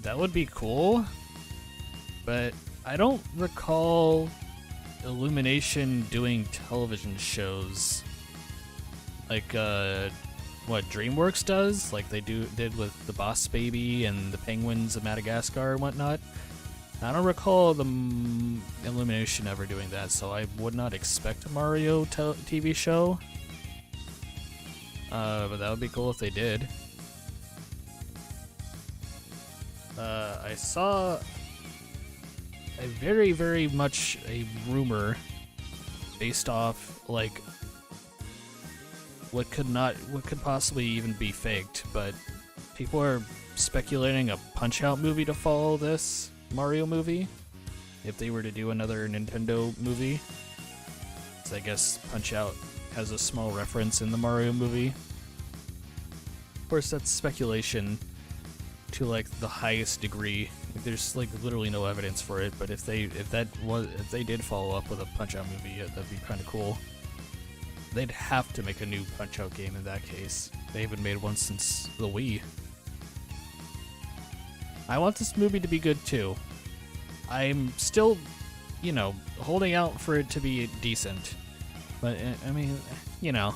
That would be cool, but I don't recall Illumination doing television shows like what DreamWorks does, like they did with the Boss Baby and the Penguins of Madagascar and whatnot. I don't recall the Illumination ever doing that, so I would not expect a Mario TV show. But that would be cool if they did. I saw a very, very much a rumor based off like what could possibly even be faked, but people are speculating a Punch-Out movie to follow this Mario movie if they were to do another Nintendo movie. So I guess Punch-Out has a small reference in the Mario movie. Of course, that's speculation to like the highest degree. Like, there's like literally no evidence for it, but if they did follow up with a Punch-Out movie, that'd be kind of cool. They'd have to make a new Punch-Out game in that case. They haven't made one since the Wii. I want this movie to be good too. I'm still, you know, holding out for it to be decent. But, I mean, you know.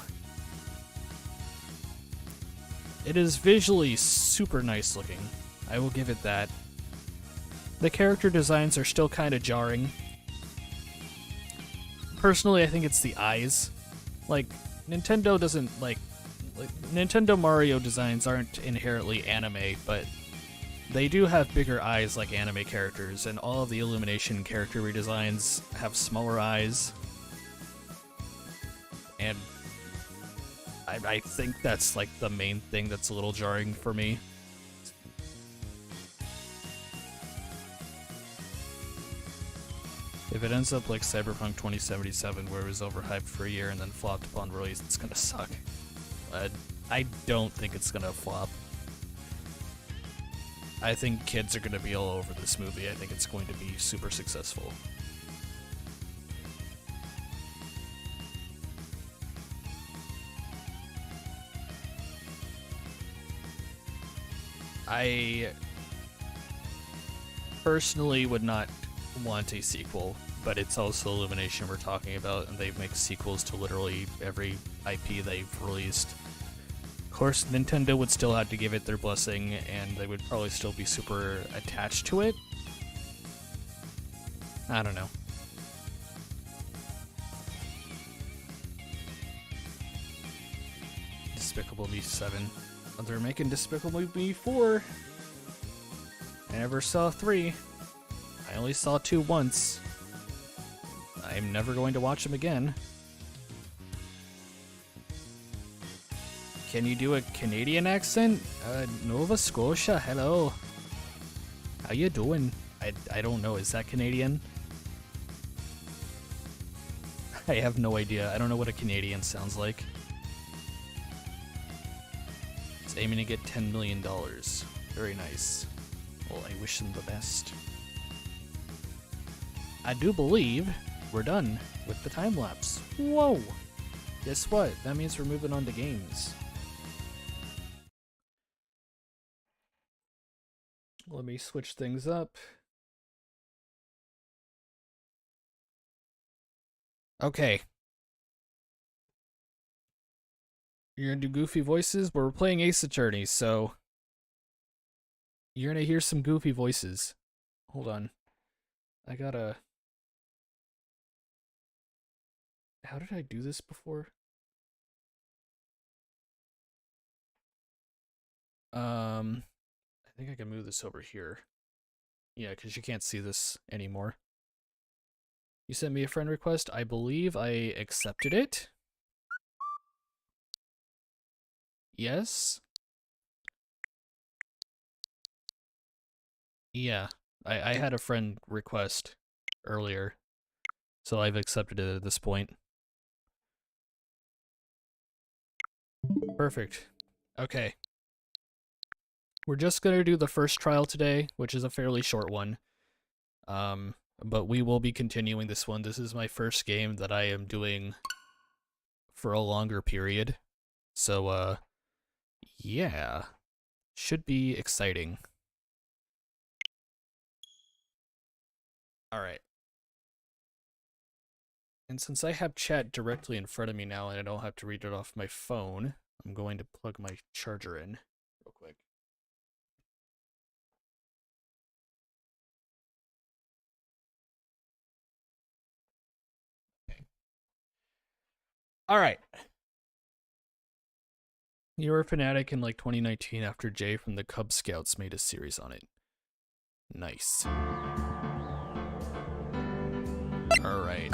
It is visually super nice looking. I will give it that. The character designs are still kind of jarring. Personally, I think it's the eyes. Like, Nintendo doesn't, like Nintendo Mario designs aren't inherently anime, but they do have bigger eyes like anime characters, and all of the Illumination character redesigns have smaller eyes. And I think that's like the main thing that's a little jarring for me. If it ends up like Cyberpunk 2077, where it was overhyped for a year and then flopped upon release, it's gonna suck. I don't think it's gonna flop. I think kids are gonna be all over this movie. I think it's going to be super successful. I personally would not want a sequel, but it's also Illumination we're talking about, and they make sequels to literally every IP they've released. Of course, Nintendo would still have to give it their blessing, and they would probably still be super attached to it. I don't know. Despicable Me 7. They're making Despicable Me 4. I never saw 3. I only saw 2 once. I'm never going to watch them again. Can you do a Canadian accent? Nova Scotia, hello. How you doing? I don't know, is that Canadian? I have no idea. I don't know what a Canadian sounds like. It's aiming to get $10 million. Very nice. Well, I wish them the best. I do believe we're done with the time lapse. Whoa! Guess what? That means we're moving on to games. Let me switch things up. Okay. You're gonna do goofy voices? Well, we're playing Ace Attorney, so you're gonna hear some goofy voices. Hold on. I gotta... How did I do this before? I think I can move this over here. Yeah, because you can't see this anymore. You sent me a friend request. I believe I accepted it. Yes? Yeah, I had a friend request earlier, so I've accepted it at this point. Perfect. Okay. We're just gonna do the first trial today, which is a fairly short one. But we will be continuing this one. This is my first game that I am doing for a longer period. So, yeah. Should be exciting. Alright. And since I have chat directly in front of me now and I don't have to read it off my phone, I'm going to plug my charger in real quick. Okay. Alright. You were a fanatic in like 2019 after Jay from the Cub Scouts made a series on it. Nice. Alright.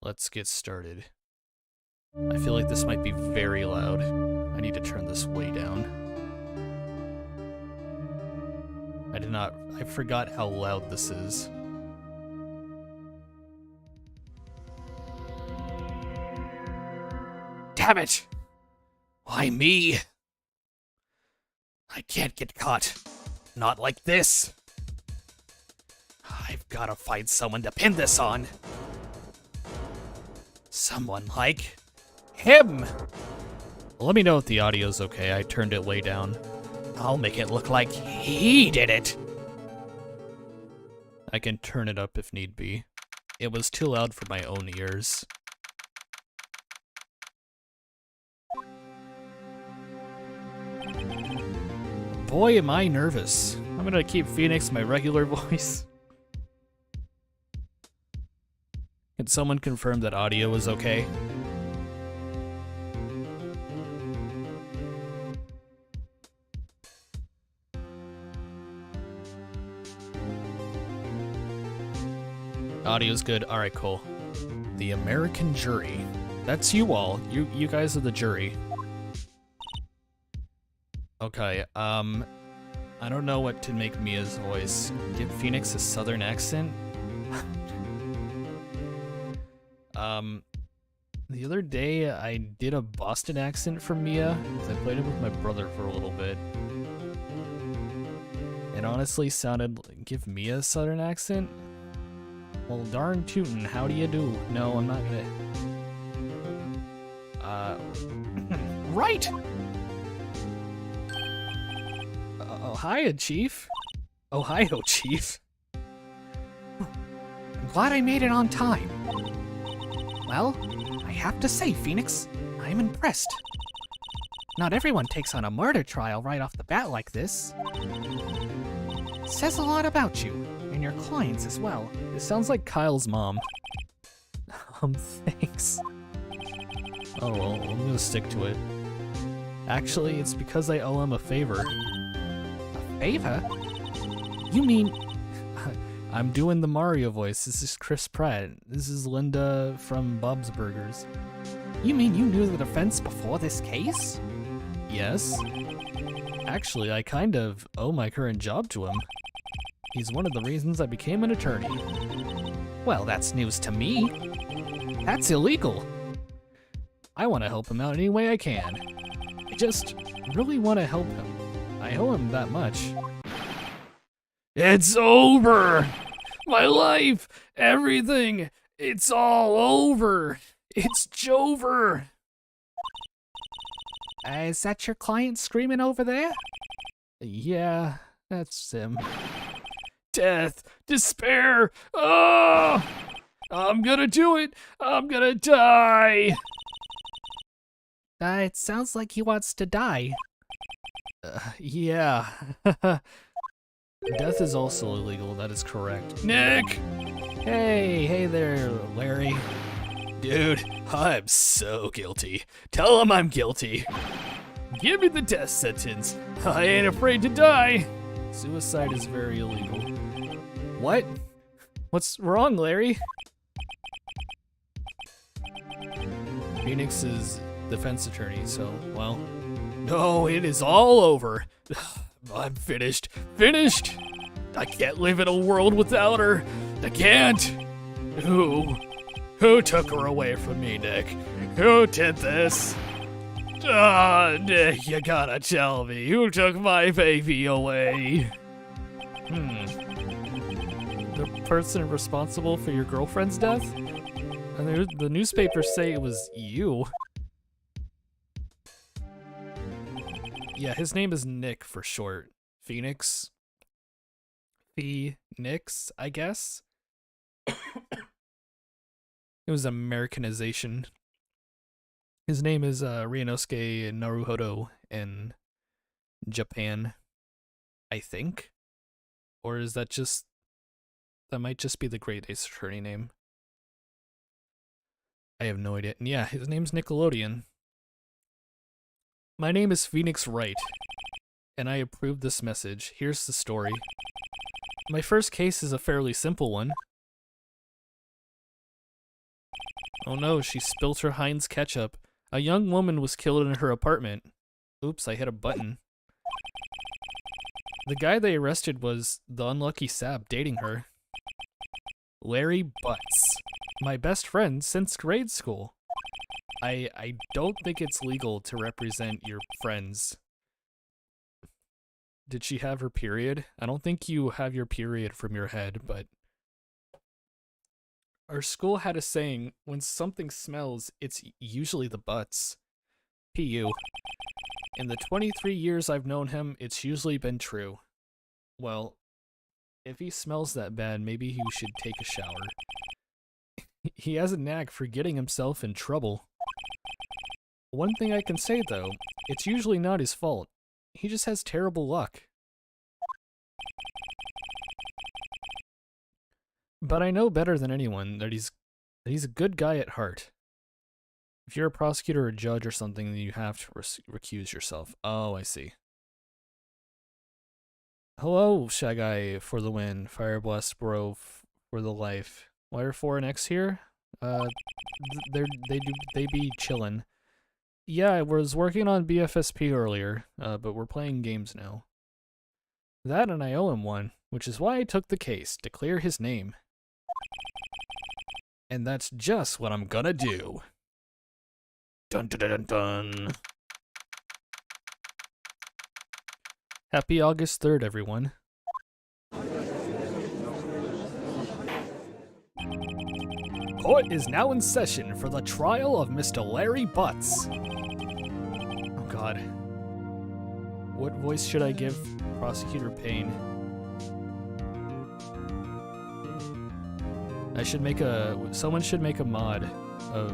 Let's get started. I feel like this might be very loud. I need to turn this way down. I forgot how loud this is. Damn it! Why me? I can't get caught. Not like this. I've gotta find someone to pin this on. Someone like him. Let me know if the audio's okay. I turned it way down. I'll make it look like he did it. I can turn it up if need be. It was too loud for my own ears. Boy, am I nervous. I'm gonna keep Phoenix my regular voice. Can someone confirm that audio is okay? Audio's good. Alright, cool. The American Jury. That's you all. You guys are the jury. Okay, I don't know what to make Mia's voice. Give Phoenix a southern accent? The other day I did a Boston accent for Mia, because I played it with my brother for a little bit. It honestly sounded like, give Mia a southern accent? Well, darn tootin', how do you do? No, I'm not gonna... right! Ohio, Chief. Ohio, Chief. I'm glad I made it on time. Well, I have to say, Phoenix, I'm impressed. Not everyone takes on a murder trial right off the bat like this. Says a lot about you, and your clients as well. It sounds like Kyle's mom. Thanks. Oh well, I'm gonna stick to it. Actually, it's because I owe him a favor. A favor? You mean... I'm doing the Mario voice. This is Chris Pratt. This is Linda from Bob's Burgers. You mean you knew the defense before this case? Yes. Actually, I kind of owe my current job to him. He's one of the reasons I became an attorney. Well, that's news to me. That's illegal. I want to help him out any way I can. I just really want to help him. I owe him that much. It's over! My life! Everything! It's all over! It's Jover! Is that your client screaming over there? Yeah, that's him. Death! Despair! Oh! I'm gonna do it! I'm gonna die! It sounds like he wants to die. Yeah. Death is also illegal, that is correct. Nick! Hey there, Larry. Dude, I'm so guilty. Tell him I'm guilty. Give me the death sentence. I ain't afraid to die. Suicide is very illegal. What? What's wrong, Larry? Phoenix is defense attorney, so, well. No, it is all over. I'm finished. Finished! I can't live in a world without her. I can't. Who took her away from me, Nick? Who did this? Nick, you gotta tell me. Who took my baby away? The person responsible for your girlfriend's death? And the newspapers say it was you. Yeah, his name is Nick for short. Phoenix? Phoenix, I guess? It was Americanization. His name is Ryunosuke Naruhodo in Japan, I think? Or is that just... That might just be the Great Ace Attorney name. I have no idea. Yeah, his name's Nickelodeon. My name is Phoenix Wright, and I approve this message. Here's the story. My first case is a fairly simple one. Oh no, she spilt her Heinz ketchup. A young woman was killed in her apartment. Oops, I hit a button. The guy they arrested was the unlucky sap dating her. Larry Butts. My best friend since grade school. I don't think it's legal to represent your friends. Did she have her period? I don't think you have your period from your head, but... Our school had a saying, when something smells, it's usually the butts. P.U. In the 23 years I've known him, it's usually been true. Well, if he smells that bad, maybe he should take a shower. He has a knack for getting himself in trouble. One thing I can say, though, it's usually not his fault. He just has terrible luck. But I know better than anyone that he's a good guy at heart. If you're a prosecutor or a judge or something, then you have to recuse yourself. Oh, I see. Hello, Shy Guy for the win. Fire Blast Bro for the life. Wire 4 and X here? They be chillin'. Yeah, I was working on BFSP earlier, but we're playing games now. That and I owe him one, which is why I took the case, to clear his name. And that's just what I'm gonna do. Dun dun dun dun dun. Happy August 3rd, everyone. Court is now in session for the trial of Mr. Larry Butts. Oh god. What voice should I give Prosecutor Payne? Someone should make a mod of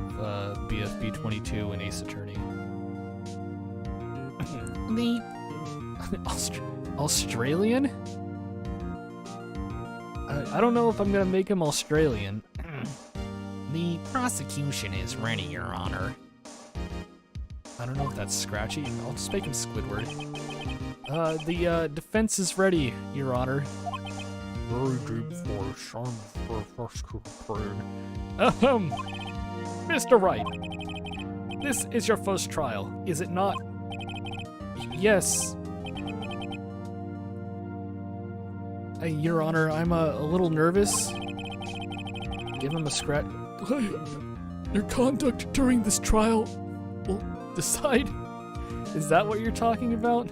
BFP 22 and Ace Attorney. The Australian? I don't know if I'm gonna make him Australian. The prosecution is ready, Your Honor. I don't know if that's scratchy. I'll just make him Squidward. The defense is ready, Your Honor. Very deep voice. Mr. Wright, this is your first trial, is it not? Yes. Your Honor, I'm a little nervous. Give him a scratch. Your conduct during this trial will decide. Is that what you're talking about?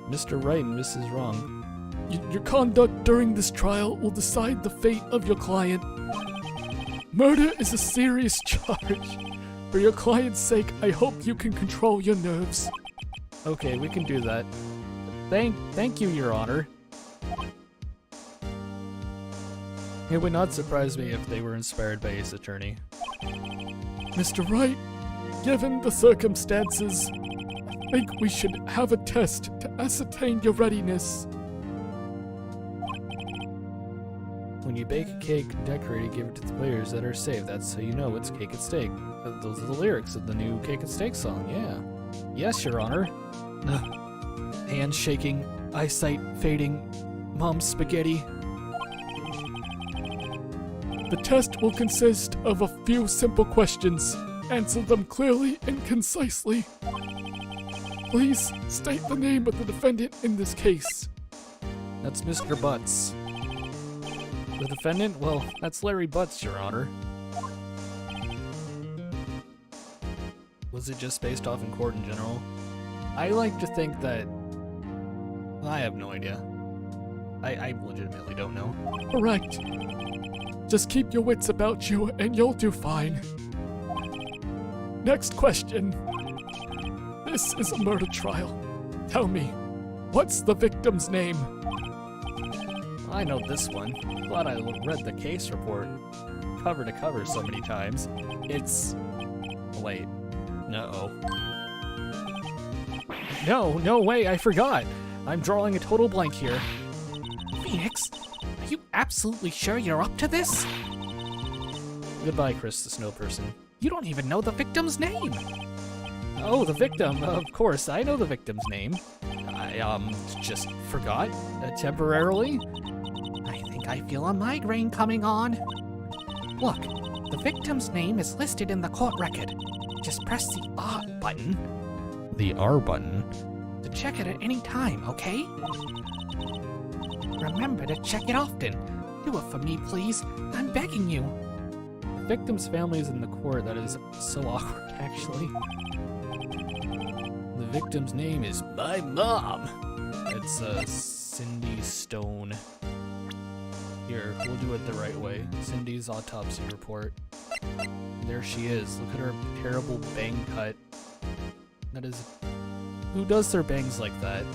Mr. Right and Mrs. Wrong. Your conduct during this trial will decide the fate of your client. Murder is a serious charge. For your client's sake, I hope you can control your nerves. Okay, we can do that. Thank you, Your Honor. It would not surprise me if they were inspired by Ace Attorney. Mr. Wright, given the circumstances, I think we should have a test to ascertain your readiness. When you bake a cake, decorate it, give it to the players that are safe. That's how you know it's cake at stake. Those are the lyrics of the new Cake at Stake song, yeah. Yes, Your Honor. Hands shaking, eyesight fading, mom's spaghetti. The test will consist of a few simple questions. Answer them clearly and concisely. Please state the name of the defendant in this case. That's Mr. Butts. The defendant? Well, that's Larry Butts, Your Honor. Was it just based off in court in general? I like to think that... I have no idea. I legitimately don't know. Correct. Just keep your wits about you and you'll do fine. Next question. This is a murder trial. Tell me, what's the victim's name? I know this one. Glad I read the case report cover to cover so many times. It's... Wait. No. No way, I forgot. I'm drawing a total blank here. Phoenix, are you absolutely sure you're up to this? Goodbye, Chris the Snow Person. You don't even know the victim's name. Oh, the victim. Of course, I know the victim's name. I, just forgot temporarily. I think I feel a migraine coming on. Look, the victim's name is listed in the court record. Just press the R button. The R button? To check it at any time, okay? Remember to check it often. Do it for me, please. I'm begging you. The victim's family is in the court. That is so awkward, actually. The victim's name is my mom. It's Cindy Stone. Here, we'll do it the right way. Cindy's autopsy report. There she is. Look at her terrible bang cut. That is... Who does their bangs like that?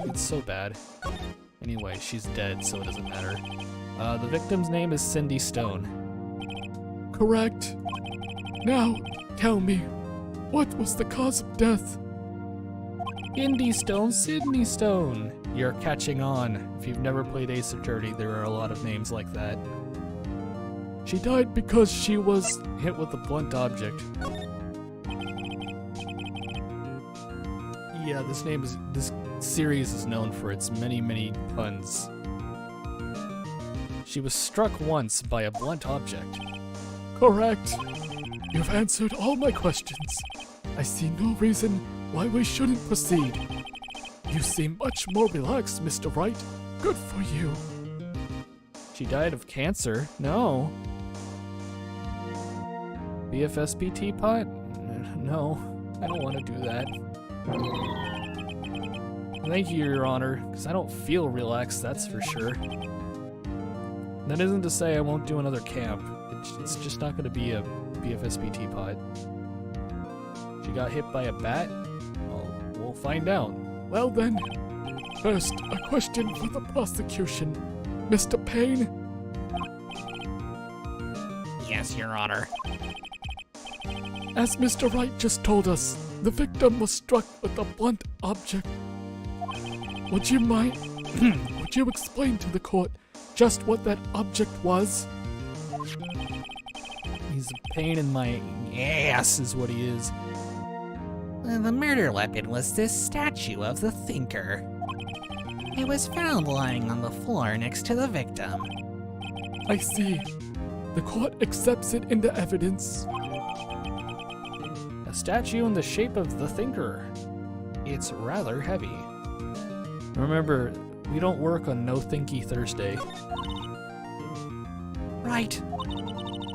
It's so bad. Anyway, she's dead, so it doesn't matter. The victim's name is Cindy Stone. Correct. Now, tell me, what was the cause of death? Indy Stone, Sydney Stone. You're catching on. If you've never played Ace Attorney, there are a lot of names like that. She died because she was hit with a blunt object. Yeah, this series is known for its many puns. She was struck once by a blunt object. Correct. You've answered all my questions. I see no reason why we shouldn't proceed. You seem much more relaxed, Mr. Wright. Good for you. She died of cancer? No. BFSP teapot? No, I don't want to do that. Thank you, Your Honor, because I don't feel relaxed, that's for sure. That isn't to say I won't do another camp. It's just not going to be a BFSP teapot. She got hit by a bat? Well, we'll find out. Well then, first, a question for the prosecution. Mr. Payne? Yes, Your Honor. As Mr. Wright just told us, the victim was struck with a blunt object. Would you mind? Would you explain to the court just what that object was? He's a pain in my ass is what he is. The murder weapon was this statue of the Thinker. It was found lying on the floor next to the victim. I see. The court accepts it into evidence. A statue in the shape of the Thinker. It's rather heavy. Remember, we don't work on No Thinky Thursday. Right.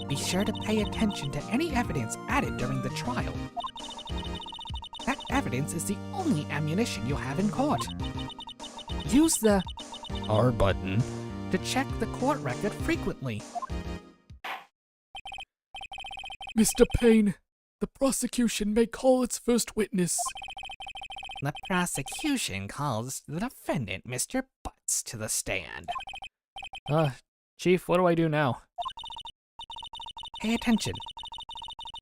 Be sure to pay attention to any evidence added during the trial. That evidence is the only ammunition you have in court. Use the R button. to check the court record frequently. Mr. Payne, the prosecution may call its first witness. The prosecution calls the defendant, Mr. Butts, to the stand. Chief, what do I do now? Pay attention.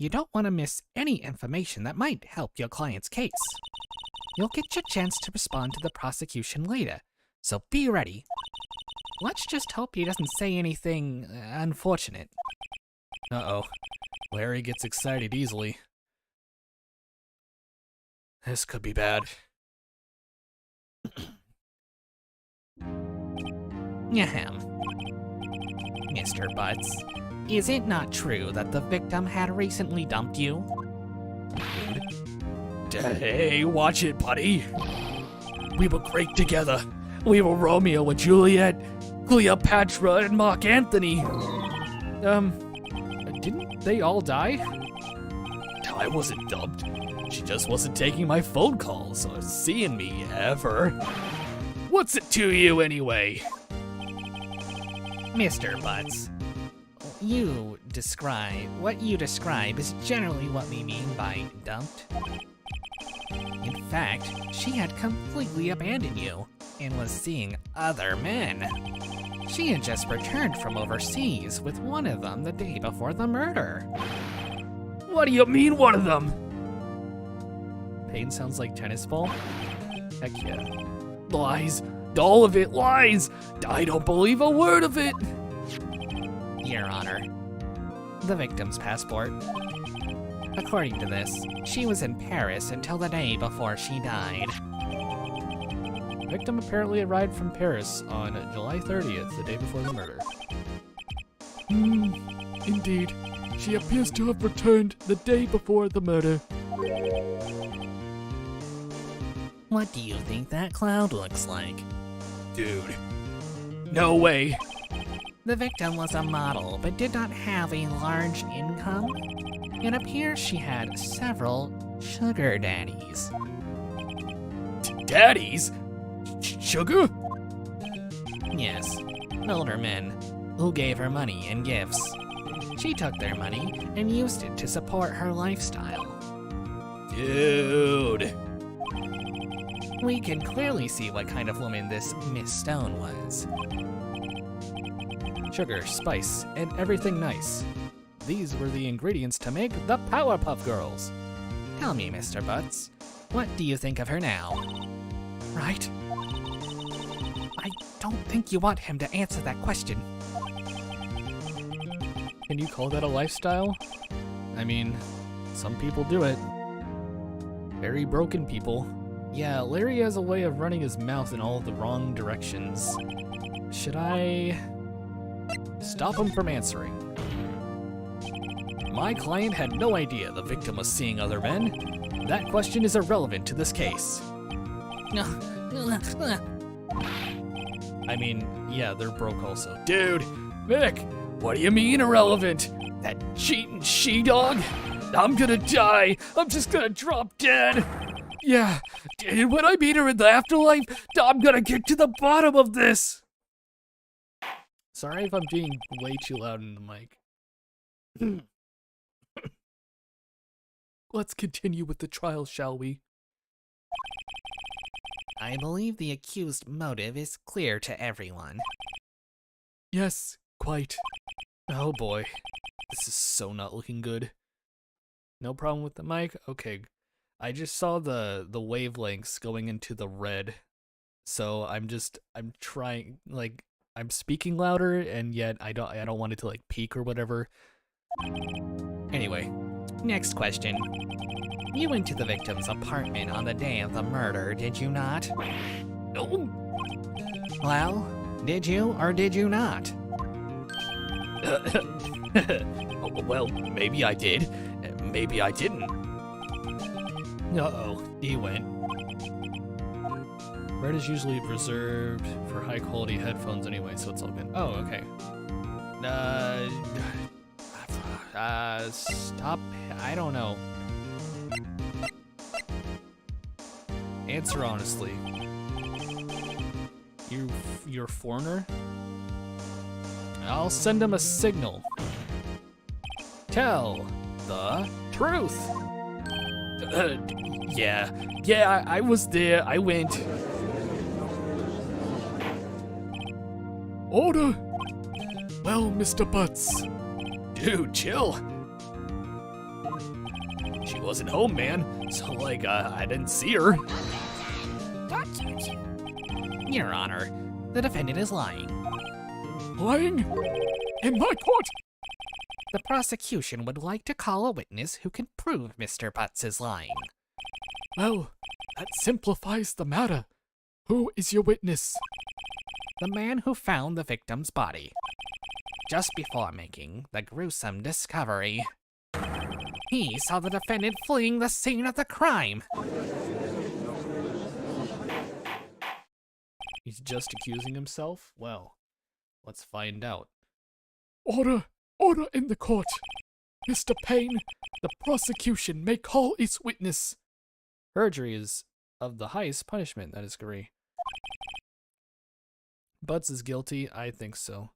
You don't want to miss any information that might help your client's case. You'll get your chance to respond to the prosecution later, so be ready. Let's just hope he doesn't say anything unfortunate. Uh-oh. Larry gets excited easily. This could be bad. Ahem. Mr. Butts, is it not true that the victim had recently dumped you? Hey, watch it, buddy. We were great together. We were Romeo and Juliet, Cleopatra and Mark Anthony. Didn't they all die? I wasn't dumped. She just wasn't taking my phone calls or seeing me ever. What's it to you anyway? Mr. Butts, what you describe is generally what we mean by dumped. In fact, she had completely abandoned you and was seeing other men. She had just returned from overseas with one of them the day before the murder. What do you mean, one of them? Pain sounds like tennis ball? Heck yeah. Lies. All of it lies. I don't believe a word of it. Your Honor, the victim's passport. According to this, she was in Paris until the day before she died. The victim apparently arrived from Paris on July 30th, the day before the murder. Indeed. She appears to have returned the day before the murder. What do you think that cloud looks like? Dude. No way. The victim was a model, but did not have a large income. It appears she had several sugar daddies. Daddies? Sugar? Yes, older men who gave her money and gifts. She took their money and used it to support her lifestyle. Dude. We can clearly see what kind of woman this Miss Stone was. Sugar, spice, and everything nice. These were the ingredients to make the Powerpuff Girls. Tell me, Mr. Butts, what do you think of her now? Right? I don't think you want him to answer that question. Can you call that a lifestyle? I mean, some people do it. Very broken people. Yeah, Larry has a way of running his mouth in all the wrong directions. Should I stop him from answering? My client had no idea the victim was seeing other men. That question is irrelevant to this case. I mean, yeah, they're broke also. Dude, Mick, what do you mean irrelevant? That cheating she-dog? I'm gonna die. I'm just gonna drop dead. Yeah, and when I meet her in the afterlife, I'm gonna get to the bottom of this. Sorry if I'm being way too loud in the mic. Let's continue with the trial, shall we? I believe the accused motive is clear to everyone. Yes, quite. Oh boy, this is so not looking good. No problem with the mic? Okay. I just saw the wavelengths going into the red. So I'm trying, like, I'm speaking louder, and yet I don't want it to like peak or whatever. Anyway, Next question. You went to the victim's apartment on the day of the murder, did you not? oh, Well, did you or did you not? well, maybe I did, maybe I didn't. Uh-oh, he went. Red is usually reserved for high quality headphones anyway, so it's all good. Oh, okay. Stop. I don't know. Answer honestly. You're a foreigner? I'll send him a signal. Tell the truth. Yeah, I was there. I went. Order! Well, Mr. Butts, Dude, chill. She wasn't home, man. So, like, I didn't see her. Your Honor, the defendant is lying. lying? In my court? The prosecution would like to call a witness who can prove Mr. Butts is lying. Well, that simplifies the matter. Who is your witness? The man who found the victim's body. Just before making the gruesome discovery, he saw the defendant fleeing the scene of the crime. He's just accusing himself? Well, let's find out. Order! Order in the court! Mr. Payne, the prosecution may call its witness. Perjury is of the highest punishment, that is agree. Butts is guilty? I think so.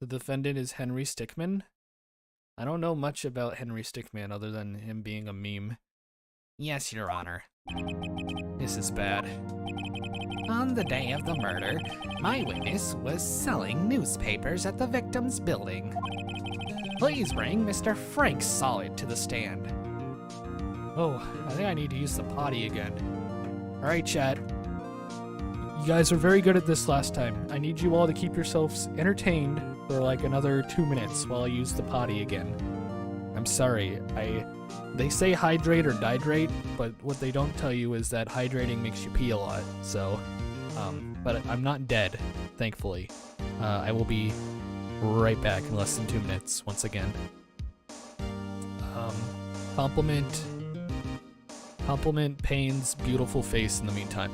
The defendant is Henry Stickmin? I don't know much about Henry Stickmin other than him being a meme. Yes, Your Honor. This is bad. On the day of the murder, my witness was selling newspapers at the victim's building. Please bring Mr. Frank Solid to the stand. Oh, I think I need to use the potty again. Alright, chat. You guys were very good at this last time. I need you all to keep yourselves entertained for like another 2 minutes while I use the potty again. I'm sorry, they say hydrate or dihydrate, but what they don't tell you is that hydrating makes you pee a lot, so, but I'm not dead, thankfully. I will be right back in less than 2 minutes, once again. Compliment Payne's beautiful face in the meantime.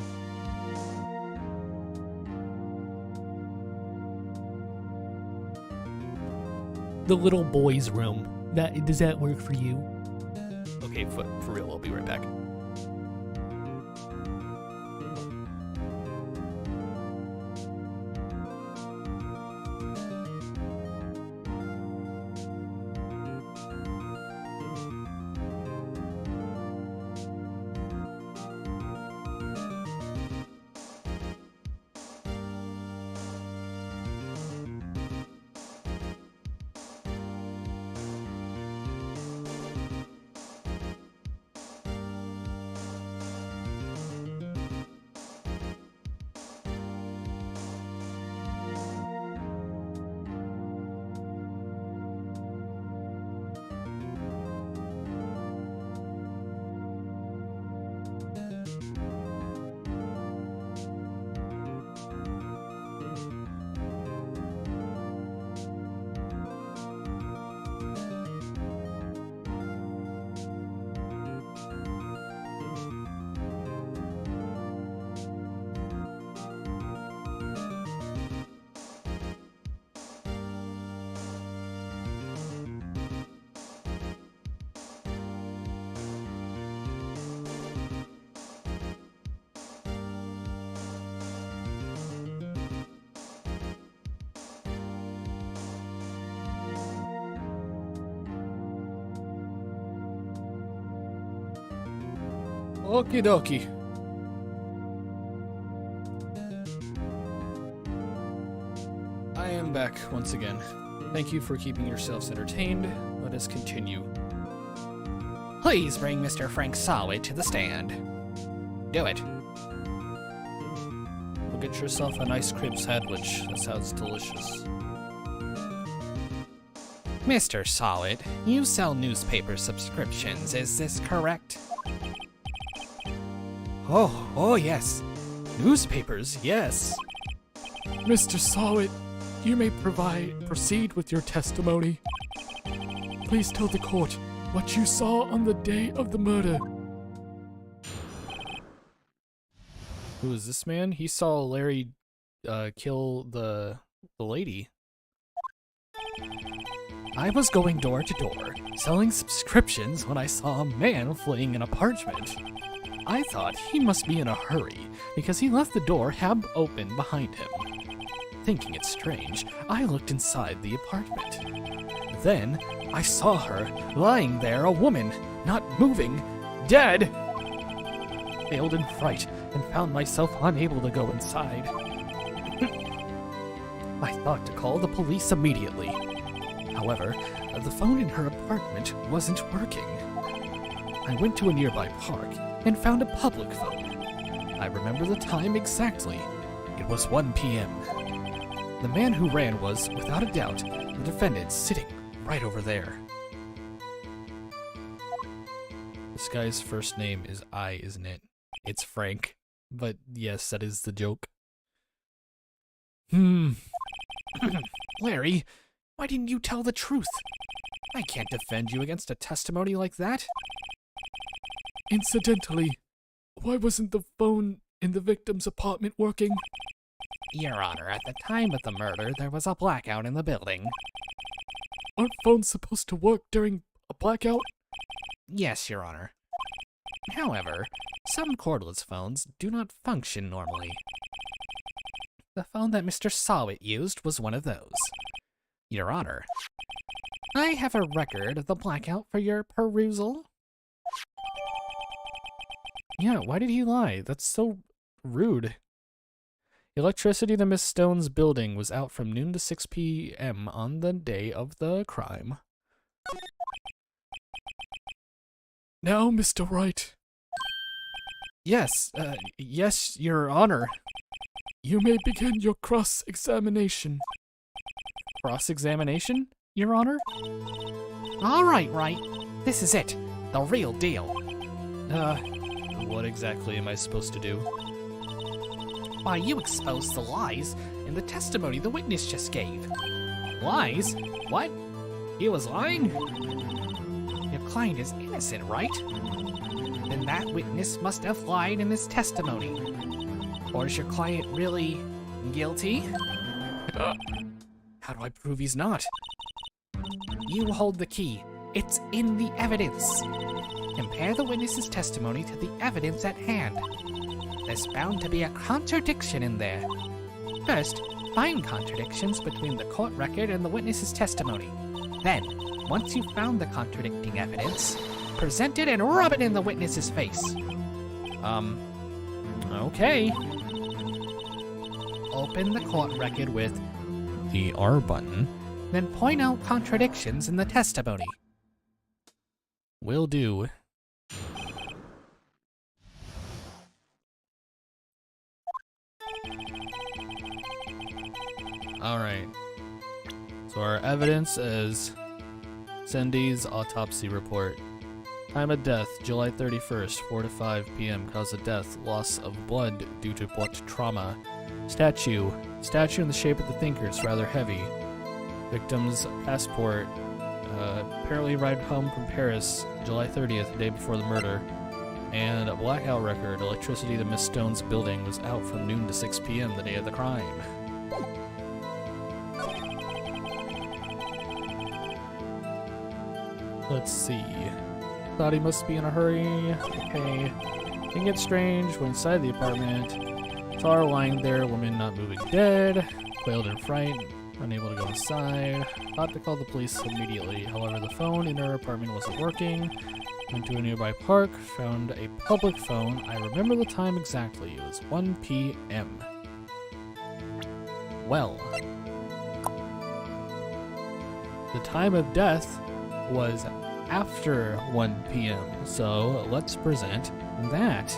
The little boy's room. Does that work for you? Okay, for real, I'll be right back. Okie dokie. I am back once again. Thank you for keeping yourselves entertained. Let us continue. Please bring Mr. Frank Solid to the stand. Do it. Go get yourself an ice cream sandwich. That sounds delicious. Mr. Solid, you sell newspaper subscriptions, is this correct? Oh yes. Newspapers, yes. Mr. Solid, you may proceed with your testimony. Please tell the court what you saw on the day of the murder. Who is this man? He saw Larry kill the lady. I was going door to door, selling subscriptions when I saw a man fleeing an apartment. I thought he must be in a hurry because he left the door half open behind him. Thinking it strange, I looked inside the apartment. Then I saw her lying there, a woman, not moving, dead. Failed in fright and found myself unable to go inside. I thought to call the police immediately. However, the phone in her apartment wasn't working. I went to a nearby park and found a public phone. I remember the time exactly. It was 1 p.m. The man who ran was, without a doubt, the defendant sitting right over there. This guy's first name is isn't it? It's Frank. But yes, that is the joke. Larry, why didn't you tell the truth? I can't defend you against a testimony like that. Incidentally, why wasn't the phone in the victim's apartment working? Your Honor, at the time of the murder, there was a blackout in the building. Aren't phones supposed to work during a blackout? Yes, Your Honor. However, some cordless phones do not function normally. The phone that Mr. Sawit used was one of those. Your Honor, I have a record of the blackout for your perusal. Yeah, why did he lie? That's so rude. Electricity to Miss Stone's building was out from noon to 6 p.m. on the day of the crime. Now, Mr. Wright. Yes, yes, Your Honor. You may begin your cross-examination. Cross-examination, Your Honor? All right, Wright. This is it. The real deal. What exactly am I supposed to do? Why, you exposed the lies in the testimony the witness just gave. Lies? What? He was lying? Your client is innocent, right? Then that witness must have lied in his testimony. Or is your client really guilty? How do I prove he's not? You hold the key. It's in the evidence. Compare the witness's testimony to the evidence at hand. There's bound to be a contradiction in there. First, find contradictions between the court record and the witness's testimony. Then, once you've found the contradicting evidence, present it and rub it in the witness's face. Okay. Open the court record with The R button. then point out contradictions in the testimony. Will do. Alright. So our evidence is Cindy's autopsy report. Time of death, July 31st, 4 to 5 p.m. Cause of death, loss of blood due to what trauma. Statue in the shape of the thinker, it's rather heavy. Victim's passport, apparently ride home from Paris, July 30th, the day before the murder. And a blackout record, electricity to Miss Stone's building was out from noon to 6 p.m. the day of the crime. Let's see. Thought he must be in a hurry. Okay. Thing gets strange. Went inside the apartment. Saw her lying there, woman not moving, dead. Quailed in fright, unable to go inside. Thought to call the police immediately. However, the phone in her apartment wasn't working. Went to a nearby park, found a public phone. I remember the time exactly. It was 1 p.m. Well, the time of death was after 1 p.m. So let's present that.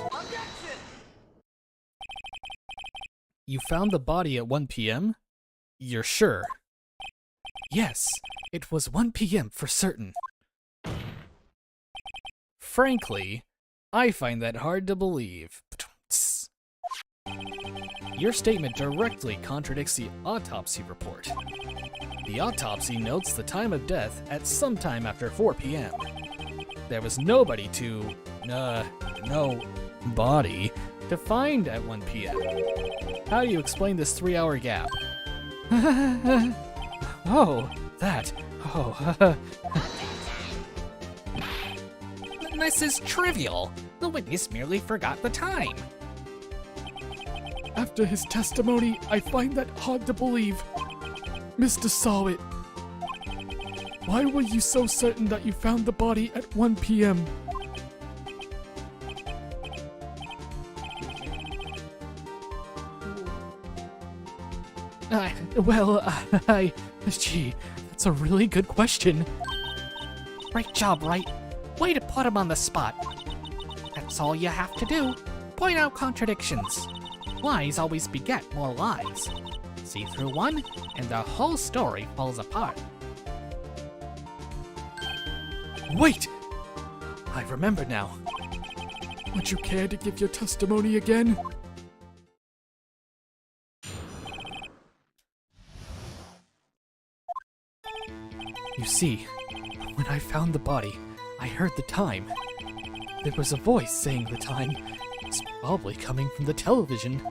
You found the body at 1 p.m.? You're sure? Yes, it was 1 p.m. for certain. Frankly, I find that hard to believe. Your statement directly contradicts the autopsy report. The autopsy notes the time of death at some time after 4 p.m. There was nobody no body to find at 1 p.m. How do you explain this 3-hour gap? Oh, that. Oh, This is trivial. The witness merely forgot the time. After his testimony, I find that hard to believe. Mr. Sawit, why were you so certain that you found the body at 1 p.m.? Gee, that's a really good question. Great job, right? Way to put him on the spot. That's all you have to do. Point out contradictions. Lies always beget more lies. See through one, and the whole story falls apart. Wait! I remember now. Would you care to give your testimony again? You see, when I found the body, I heard the time. There was a voice saying the time. It's probably coming from the television.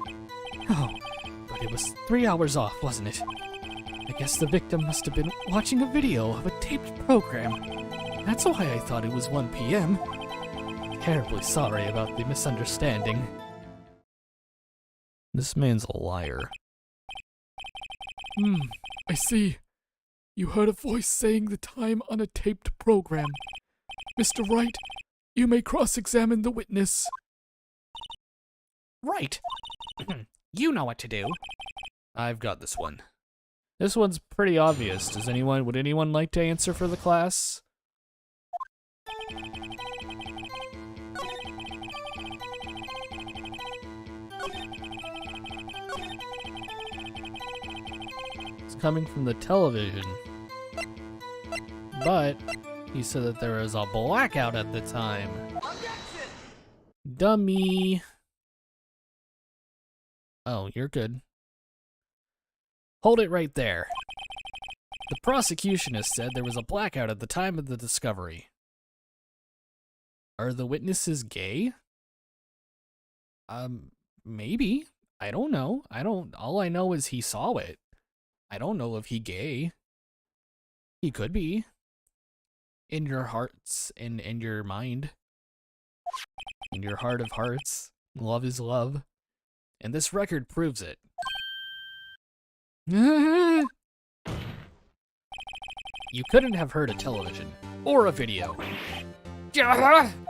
Oh, but it was 3 hours off, wasn't it? I guess the victim must have been watching a video of a taped program. That's why I thought it was 1 p.m. Terribly sorry about the misunderstanding. This man's a liar. I see. You heard a voice saying the time on a taped program. Mr. Wright, you may cross-examine the witness. Right. You know what to do. I've got this one. This one's pretty obvious. Would anyone like to answer for the class? It's coming from the television. But he said that there was a blackout at the time. Dummy. Oh, you're good. Hold it right there. The prosecution has said there was a blackout at the time of the discovery. Are the witnesses gay? Maybe. I don't know. All I know is he saw it. I don't know if he gay. He could be. In your hearts, in your mind. In your heart of hearts. Love is love. And this record proves it. You couldn't have heard a television. Or a video. The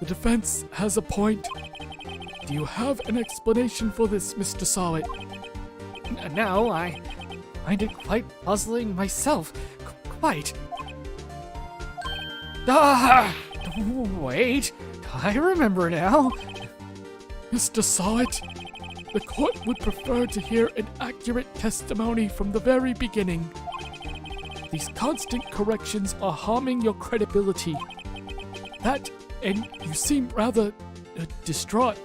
defense has a point. Do you have an explanation for this, Mr. Sawit? No, I find it quite puzzling myself. Quite. Wait, I remember now. Mr. Sawit, the court would prefer to hear an accurate testimony from the very beginning. These constant corrections are harming your credibility. That, and you seem rather distraught.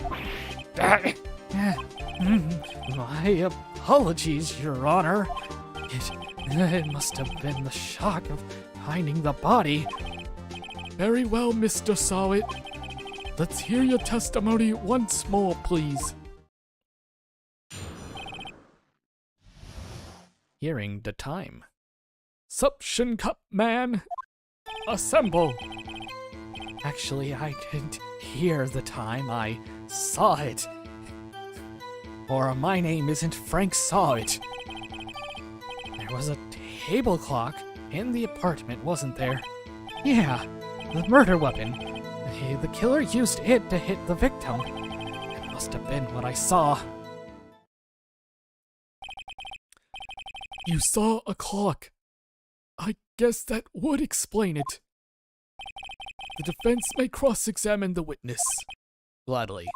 My apologies, Your Honor. It must have been the shock of finding the body. Very well, Mr. Sawit. Let's hear your testimony once more, please. Hearing the time. Suction cup man, assemble. Actually, I didn't hear the time, I saw it. Or my name isn't Frank Saw It. There was a table clock in the apartment, wasn't there? Yeah, the murder weapon. The killer used it to hit the victim. It must have been what I saw. You saw a clock. I guess that would explain it. The defense may cross-examine the witness. Gladly.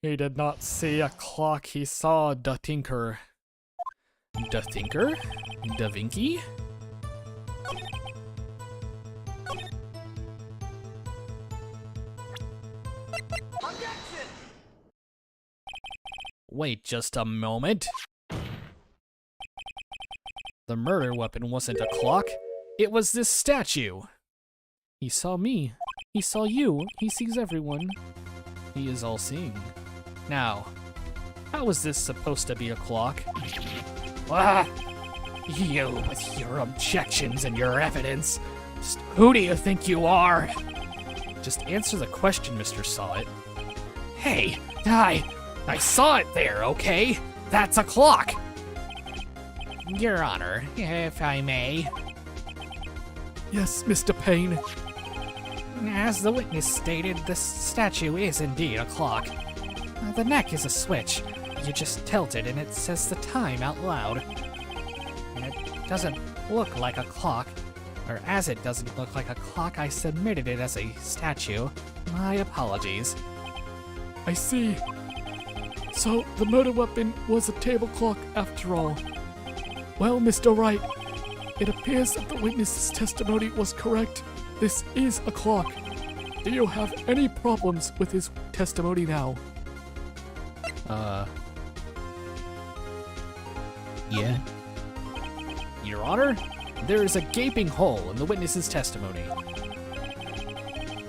He did not see a clock, he saw Da Tinker. Da Tinker? Da Vinci? Wait just a moment. The murder weapon wasn't a clock, it was this statue. He saw me. He saw you. He sees everyone. He is all-seeing. Now, how is this supposed to be a clock? Ah, you with your objections and your evidence. Just who do you think you are? Just answer the question, Mr. Sawit. Hey, I saw it there, okay? That's a clock. Your Honor, if I may. Yes, Mr. Payne. As the witness stated, this statue is indeed a clock. The neck is a switch. You just tilt it and it says the time out loud. And it doesn't look like a clock. Or as it doesn't look like a clock, I submitted it as a statue. My apologies. I see. So, the murder weapon was a table clock after all. Well, Mr. Wright, it appears that the witness's testimony was correct. This is a clock. Do you have any problems with his testimony now? Yeah. Your Honor, there is a gaping hole in the witness's testimony.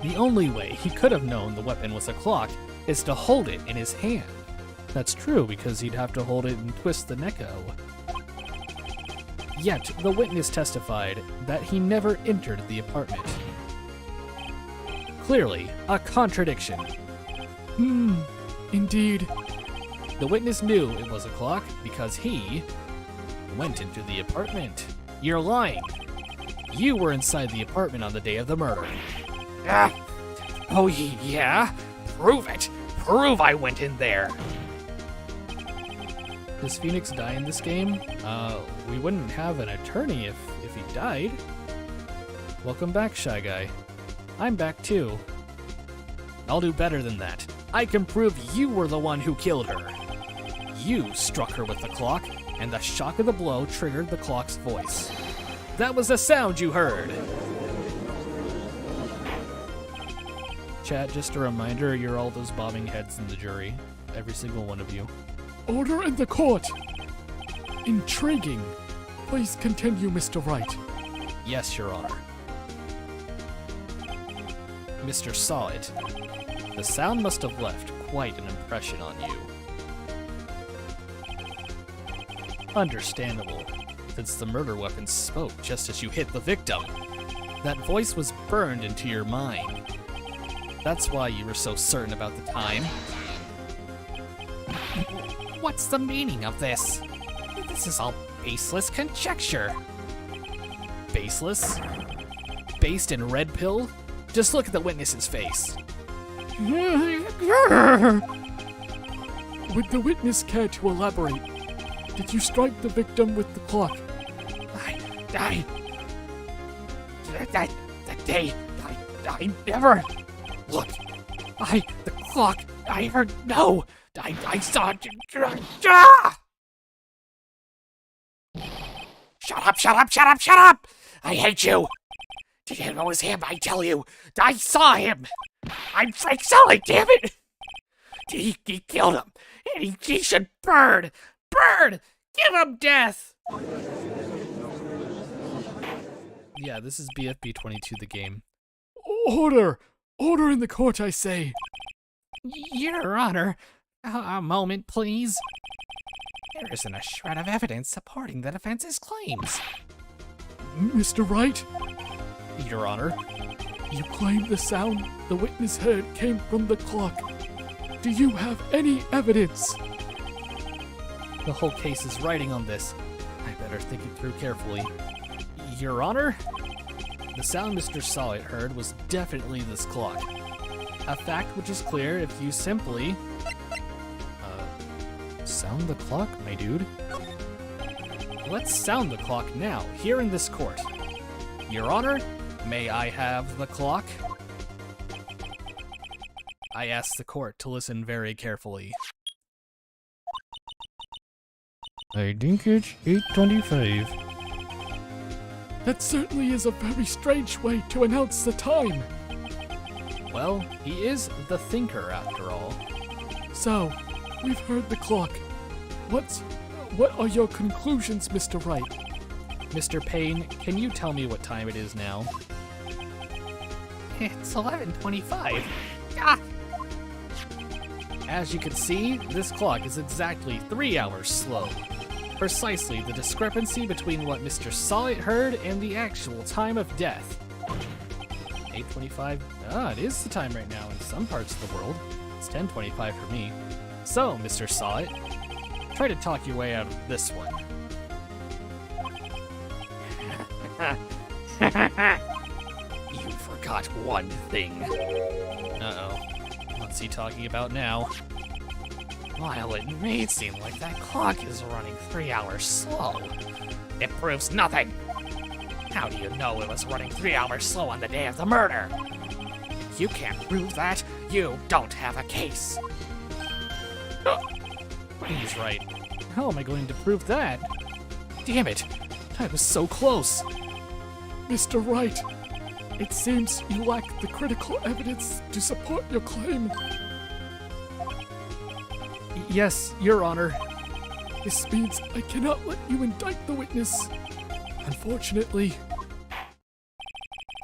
The only way he could have known the weapon was a clock is to hold it in his hand. That's true, because he'd have to hold it and twist the neck out. Yet, the witness testified that he never entered the apartment. Clearly, a contradiction. Indeed. The witness knew it was a clock because he went into the apartment. You're lying. You were inside the apartment on the day of the murder. Oh yeah? Prove it. Prove I went in there. Does Phoenix die in this game? We wouldn't have an attorney if he died. Welcome back, Shy Guy. I'm back too. I'll do better than that. I can prove you were the one who killed her. You struck her with the clock, and the shock of the blow triggered the clock's voice. That was the sound you heard! Chat, just a reminder, you're all those bobbing heads in the jury. Every single one of you. Order in the court! Intriguing. Please continue, Mr. Wright. Yes, Your Honor. Mr. Sawit, the sound must have left quite an impression on you. Understandable, since the murder weapon spoke just as you hit the victim. That voice was burned into your mind. That's why you were so certain about the time. What's the meaning of this? This is all baseless conjecture. Baseless? Based in red pill? Just look at the witness's face. Would the witness care to elaborate? Did you strike the victim with the clock? I never. Look, the clock, I heard no. I saw it. Shut up! I hate you! It was him, I tell you! I saw him! I'm Frank Sully, damn it! He killed him, and he should burn! Burn! Give him death! Yeah, this is BFB 22, the game. Order! Order in the court, I say! Your Honor, a moment, please. There isn't a shred of evidence supporting the defense's claims. Mr. Wright, Your Honor, you claim the sound the witness heard came from the clock. Do you have any evidence? the whole case is riding on this. I better think it through carefully. Your Honor? The sound Mr. Solid heard was definitely this clock. A fact which is clear if you simply... sound the clock, my dude? Let's sound the clock now, here in this court. Your Honor, may I have the clock? I ask the court to listen very carefully. I think it's 8:25. That certainly is a very strange way to announce the time. Well, he is the thinker after all. So, we've heard the clock. What are your conclusions, Mr. Wright? Mr. Payne, can you tell me what time it is now? It's 11:25. Ah! As you can see, this clock is exactly 3 hours slow. Precisely the discrepancy between what Mr. Solid heard and the actual time of death. 8:25? Ah, it is the time right now in some parts of the world. It's 10:25 for me. So, Mr. Solid, try to talk your way out of this one. You forgot one thing. Uh-oh. What's he talking about now? While it may seem like that clock is running 3 hours slow, it proves nothing. How do you know it was running 3 hours slow on the day of the murder? If you can't prove that, you don't have a case. He's right. How am I going to prove that? Damn it! I was so close! Mr. Wright, it seems you lack the critical evidence to support your claim. Yes, Your Honor. This means I cannot let you indict the witness. Unfortunately,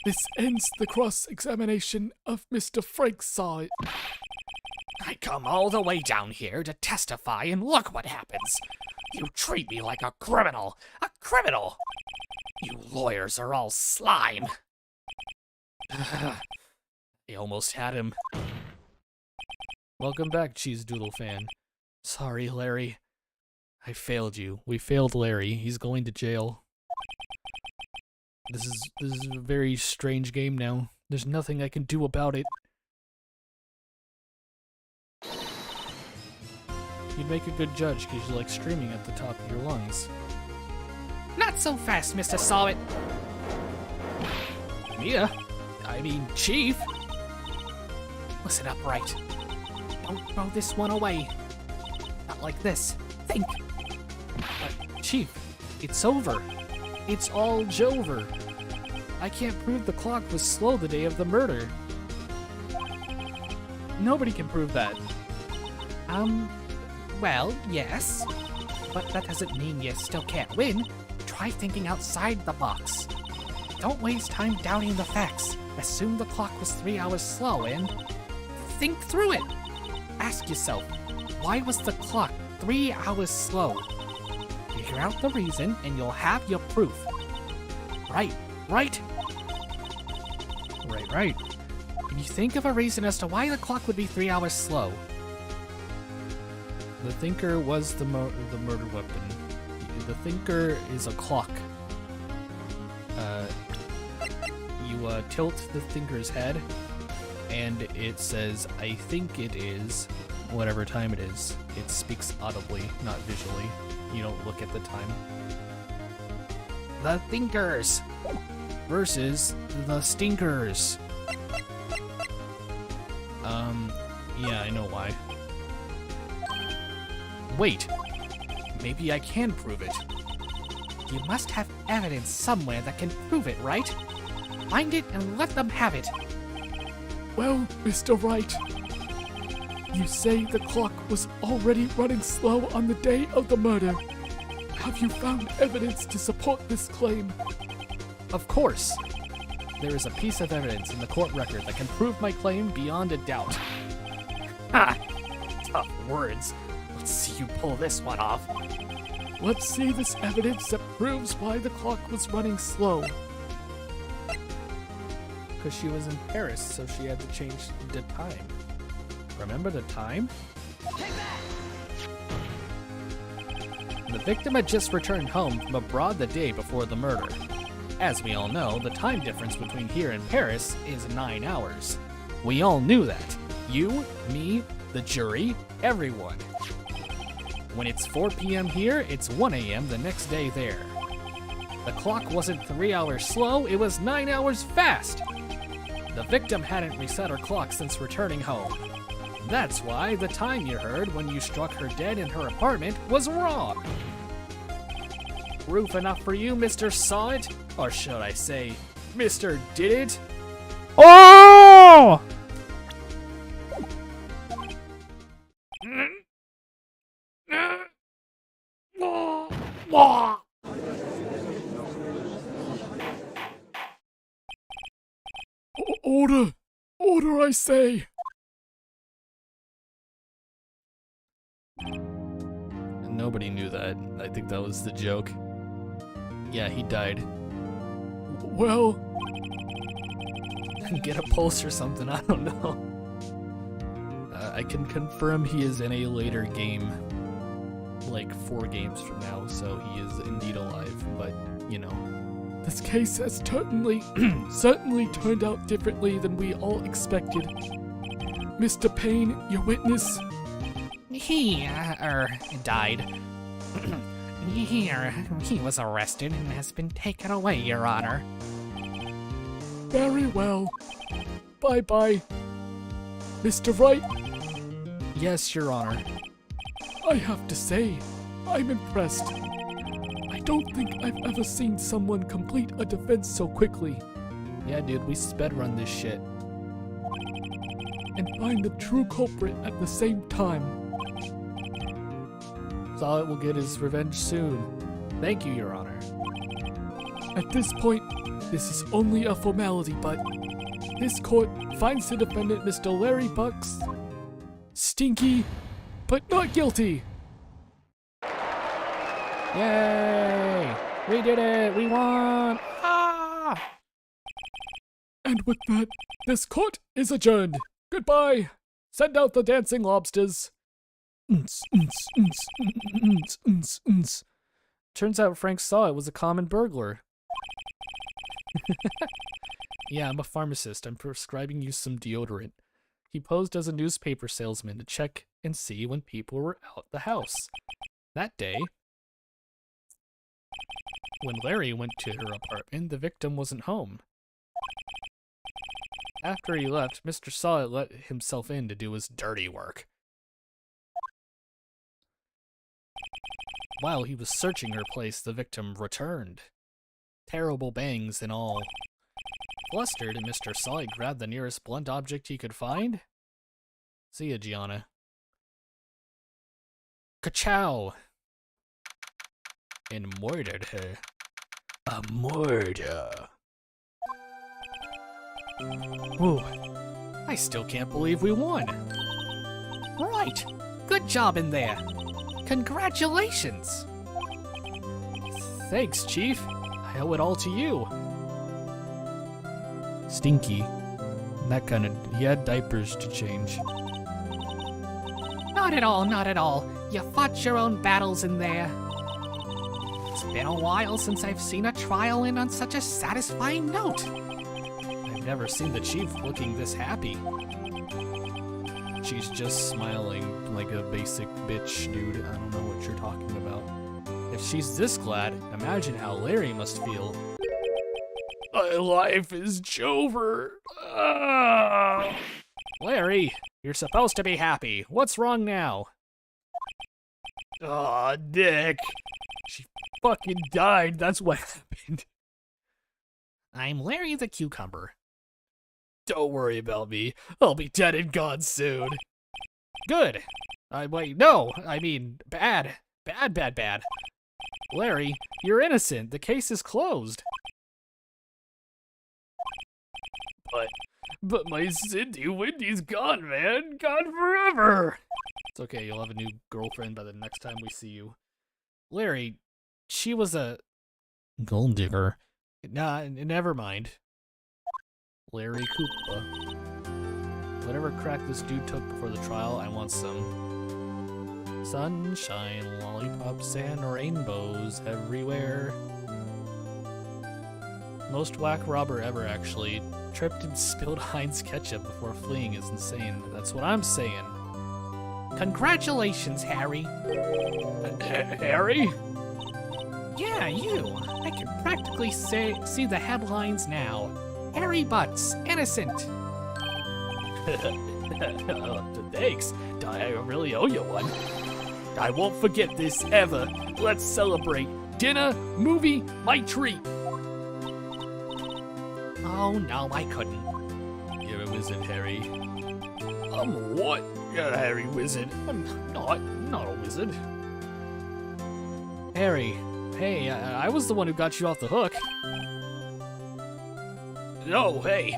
this ends the cross-examination of Mr. Frank Solid. I come all the way down here to testify, and look what happens. You treat me like a criminal. A criminal! You lawyers are all slime. I almost had him. Welcome back, Cheese Doodle fan. Sorry, Larry. I failed you. We failed Larry. He's going to jail. This is a very strange game now. There's nothing I can do about it. You'd make a good judge because you like streaming at the top of your lungs. Not so fast, Mr. Solid. Mia? I mean, Chief? Listen up, Wright. Don't throw this one away. Not like this. Think. Chief, it's over. It's all Jover. I can't prove the clock was slow the day of the murder. Nobody can prove that. Well, yes. But that doesn't mean you still can't win. Try thinking outside the box. Don't waste time doubting the facts. Assume the clock was 3 hours slow and think through it. Ask yourself, why was the clock 3 hours slow? Figure out the reason and you'll have your proof. Right. Right. Can you think of a reason as to why the clock would be 3 hours slow? The thinker was the murder weapon. The thinker is a clock. You tilt the thinker's head, and it says, I think it is, whatever time it is. It speaks audibly, not visually. You don't look at the time. The thinkers versus the stinkers. Yeah, I know why. Wait, maybe I can prove it. You must have evidence somewhere that can prove it, right? Find it and let them have it. Well, Mr. Wright, you say the clock was already running slow on the day of the murder. Have you found evidence to support this claim? Of course. There is a piece of evidence in the court record that can prove my claim beyond a doubt. Ha! Tough words. Let's see you pull this one off. Let's see this evidence that proves why the clock was running slow. Because she was in Paris, so she had to change the time. Remember the time? The victim had just returned home from abroad the day before the murder. As we all know, the time difference between here and Paris is 9 hours. We all knew that. You, me, the jury, everyone. When it's 4 p.m. here, it's 1 a.m. the next day there. The clock wasn't 3 hours slow, it was 9 hours fast. The victim hadn't reset her clock since returning home. That's why the time you heard when you struck her dead in her apartment was wrong. Proof enough for you, Mr. Saw It? Or should I say, Mr. Did It? Oh! Order! Order, I say! Nobody knew that. I think that was the joke. Yeah, he died. Well... Get a pulse or something, I don't know. I can confirm he is in a later game. Like 4 games from now, so he is indeed alive, but, you know. This case has certainly turned out differently than we all expected. Mr. Payne, your witness... He, died. He was arrested and has been taken away, Your Honor. Very well. Bye-bye. Mr. Wright, Yes, Your Honor. I have to say, I'm impressed. I don't think I've ever seen someone complete a defense so quickly Yeah, dude, we sped run this shit. and find the true culprit at the same time. Saw It will get his revenge soon. Thank you, Your Honor. At this point, this is only a formality, but this court finds the defendant, Mr. Larry Bucks, stinky, but not guilty. Yay! We did it! We won! Ah! And with that, this court is adjourned. Goodbye. Send out the dancing lobsters. Turns out Frank Saw It was a common burglar. Yeah, I'm a pharmacist. I'm prescribing you some deodorant. He posed as a newspaper salesman to check and see when people were out the house. That day, when Larry went to her apartment, the victim wasn't home. After he left, Mr. Saw It let himself in to do his dirty work. While he was searching her place, the victim returned. Terrible bangs and all. Flustered, Mr. Saw It grabbed the nearest blunt object he could find. See ya, Gianna. Ka-chow! And murdered her. A murder. Ooh, I still can't believe we won. Right. Good job in there. Congratulations. Thanks, Chief. I owe it all to you. Stinky. He had diapers to change. Not at all, not at all. You fought your own battles in there. It's been a while since I've seen a trial end on such a satisfying note. I've never seen the Chief looking this happy. She's just smiling like a basic bitch, dude. I don't know what you're talking about. If she's this glad, imagine how Larry must feel. My life is over. Larry, you're supposed to be happy. What's wrong now? Aw, Dick. She fucking died. That's what happened. I'm Larry the Cucumber. Don't worry about me. I'll be dead and gone soon. Good. Wait, no. I mean, bad. Bad. Larry, you're innocent. The case is closed. But my Cindy Wendy's gone, man. Gone forever. It's okay. You'll have a new girlfriend by the next time we see you. Larry, she was a gold digger. Nah, never mind. Larry Koopa. Whatever crack this dude took before the trial, I want some. Sunshine, lollipops, and rainbows everywhere. Most whack robber ever, actually. Tripped and spilled Heinz ketchup before fleeing is insane. That's what I'm saying. Congratulations, Harry. Harry? Yeah, you. I can practically see the headlines now. Harry Butts, innocent. Thanks. I really owe you one. I won't forget this ever. Let's celebrate. Dinner, movie, my treat. Oh, no, I couldn't. You're a wizard, Harry. I'm what? You're a Harry wizard. I'm not a wizard. Harry, hey, I was the one who got you off the hook. No, hey.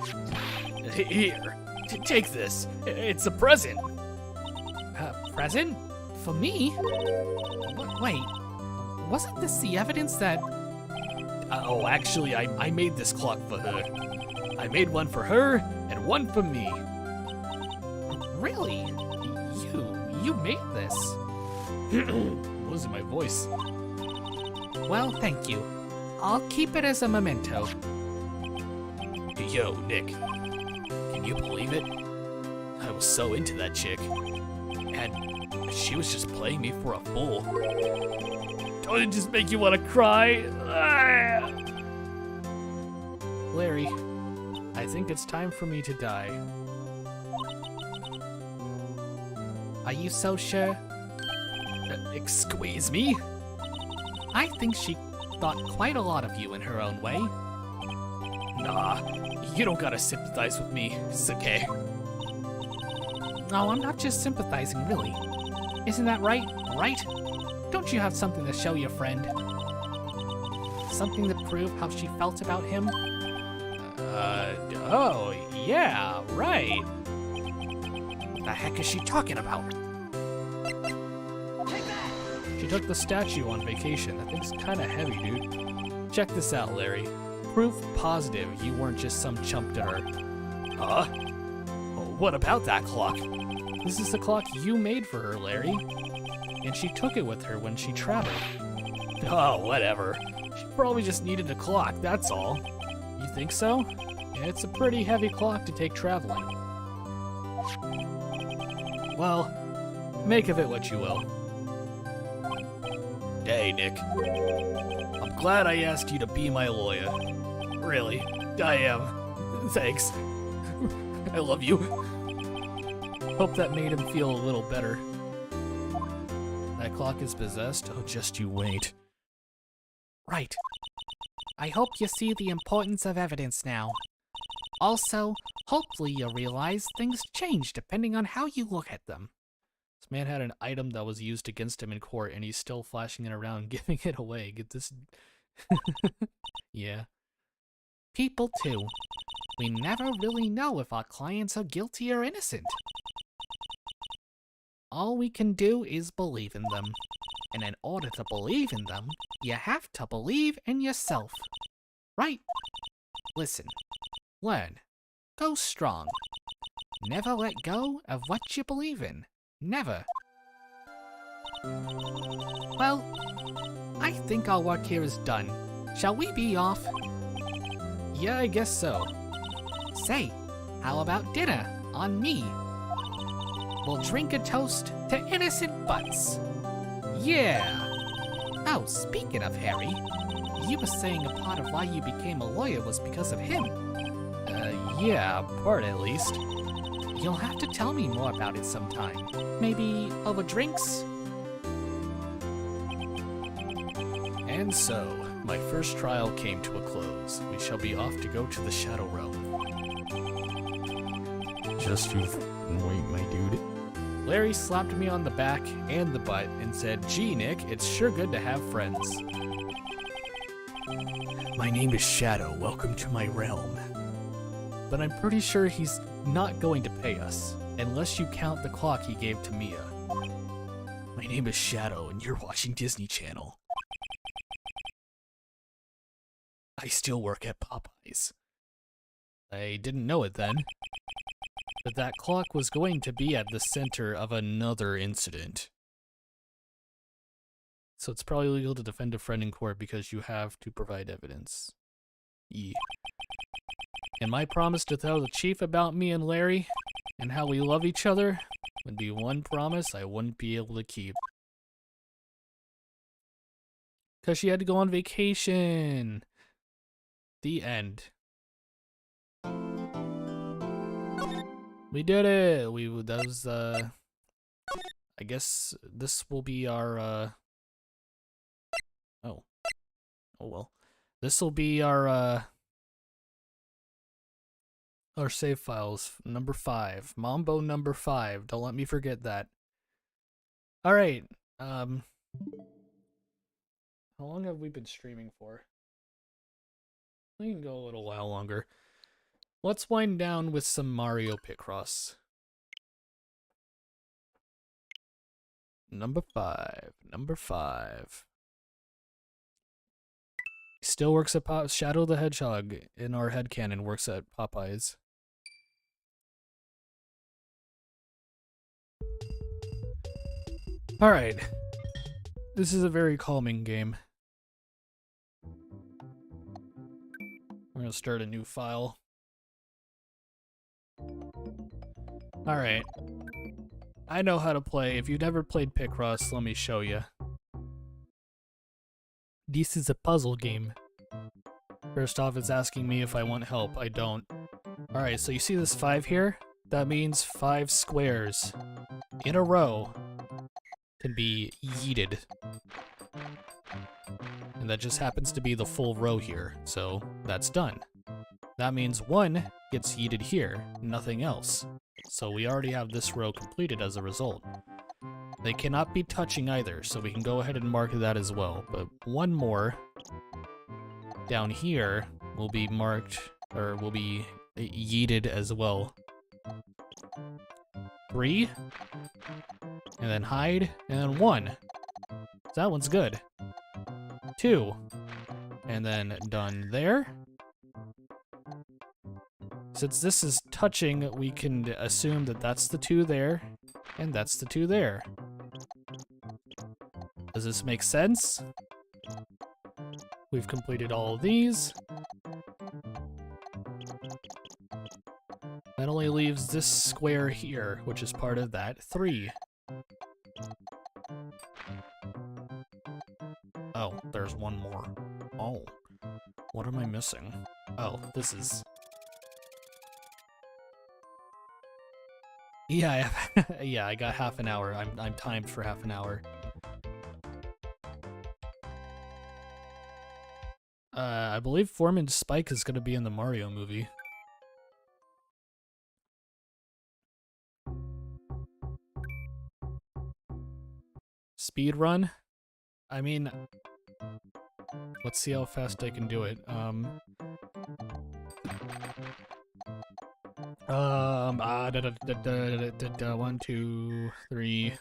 Here, take this. It's a present. Present? For me? Wait, wasn't this the evidence that... Oh, actually, I made this clock for her. I made one for her and one for me. Really? You made this? Losing my voice. Well, thank you. I'll keep it as a memento. Yo, Nick. Can you believe it? I was so into that chick. And she was just playing me for a fool. Don't it just make you want to cry? Larry, I think it's time for me to die. Are you so sure? Excuse me? I think she thought quite a lot of you in her own way. Nah, you don't gotta sympathize with me. It's okay. No, I'm not just sympathizing, really. Isn't that right? Right? Don't you have something to show your friend? Something to prove how she felt about him? Oh, yeah, right. What the heck is she talking about? She took the statue on vacation. That thing's kinda heavy, dude. Check this out, Larry. Proof positive you weren't just some chump to her. Huh? What about that clock? This is the clock you made for her, Larry. And she took it with her when she traveled. Oh, whatever. She probably just needed a clock, that's all. You think so? It's a pretty heavy clock to take traveling. Well, make of it what you will. Hey, Nick. I'm glad I asked you to be my lawyer. Really, I am. Thanks. I love you. Hope that made him feel a little better. That clock is possessed? Oh, just you wait. Right. I hope you see the importance of evidence now. Also, hopefully you realize things change depending on how you look at them. This man had an item that was used against him in court, and he's still flashing it around, giving it away. Get this... Yeah. People, too. We never really know if our clients are guilty or innocent. All we can do is believe in them. And in order to believe in them, you have to believe in yourself. Right? Listen. Learn. Go strong. Never let go of what you believe in. Never. Well, I think our work here is done. Shall we be off? Yeah, I guess so. Say, how about dinner on me? We'll drink a toast to innocent butts. Yeah! Oh, speaking of Harry, you were saying a part of why you became a lawyer was because of him. Yeah, part at least. You'll have to tell me more about it sometime. Maybe over drinks? And so, my first trial came to a close. We shall be off to go to the Shadow Realm. Just you wait, my dude. Larry slapped me on the back and the butt and said, "Gee, Nick, it's sure good to have friends." My name is Shadow. Welcome to my realm. But I'm pretty sure he's not going to pay us, unless you count the clock he gave to Mia. My name is Shadow, and you're watching Disney Channel. I still work at Popeyes. I didn't know it then, but that clock was going to be at the center of another incident. So it's probably illegal to defend a friend in court because you have to provide evidence. E. And my promise to tell the chief about me and Larry and how we love each other would be one promise I wouldn't be able to keep. Because she had to go on vacation. The end. We did it! That was, I guess this will be our, oh. Oh well. This will be our save files. Number 5. Mambo number 5. Don't let me forget that. Alright, how long have we been streaming for? We can go a little while longer. Let's wind down with some Mario Picross. Number 5. Number 5. Still works at Shadow the Hedgehog in our headcanon works at Popeyes. Alright. This is a very calming game. We're gonna start a new file. Alright. I know how to play. If you've never played Picross, let me show you. This is a puzzle game. First off, it's asking me if I want help. I don't. Alright, so you see this 5 here? That means 5 squares in a row can be yeeted. And that just happens to be the full row here, so that's done. That means 1 gets yeeted here, nothing else. So we already have this row completed as a result. They cannot be touching either, so we can go ahead and mark that as well. But 1 more down here will be marked, or will be yeeted as well. 3, and then hide, and then 1. That one's good. 2, and then done there. Since this is touching, we can assume that that's the 2 there, and that's the 2 there. Does this make sense? We've completed all of these. That only leaves this square here, which is part of that 3. Oh, there's 1 more. Oh, what am I missing? Oh, this is... Yeah, yeah, I got half an hour. I'm timed for half an hour. I believe Foreman Spike is gonna be in the Mario movie. Speed run? I mean, let's see how fast I can do it. 1, 2, 3.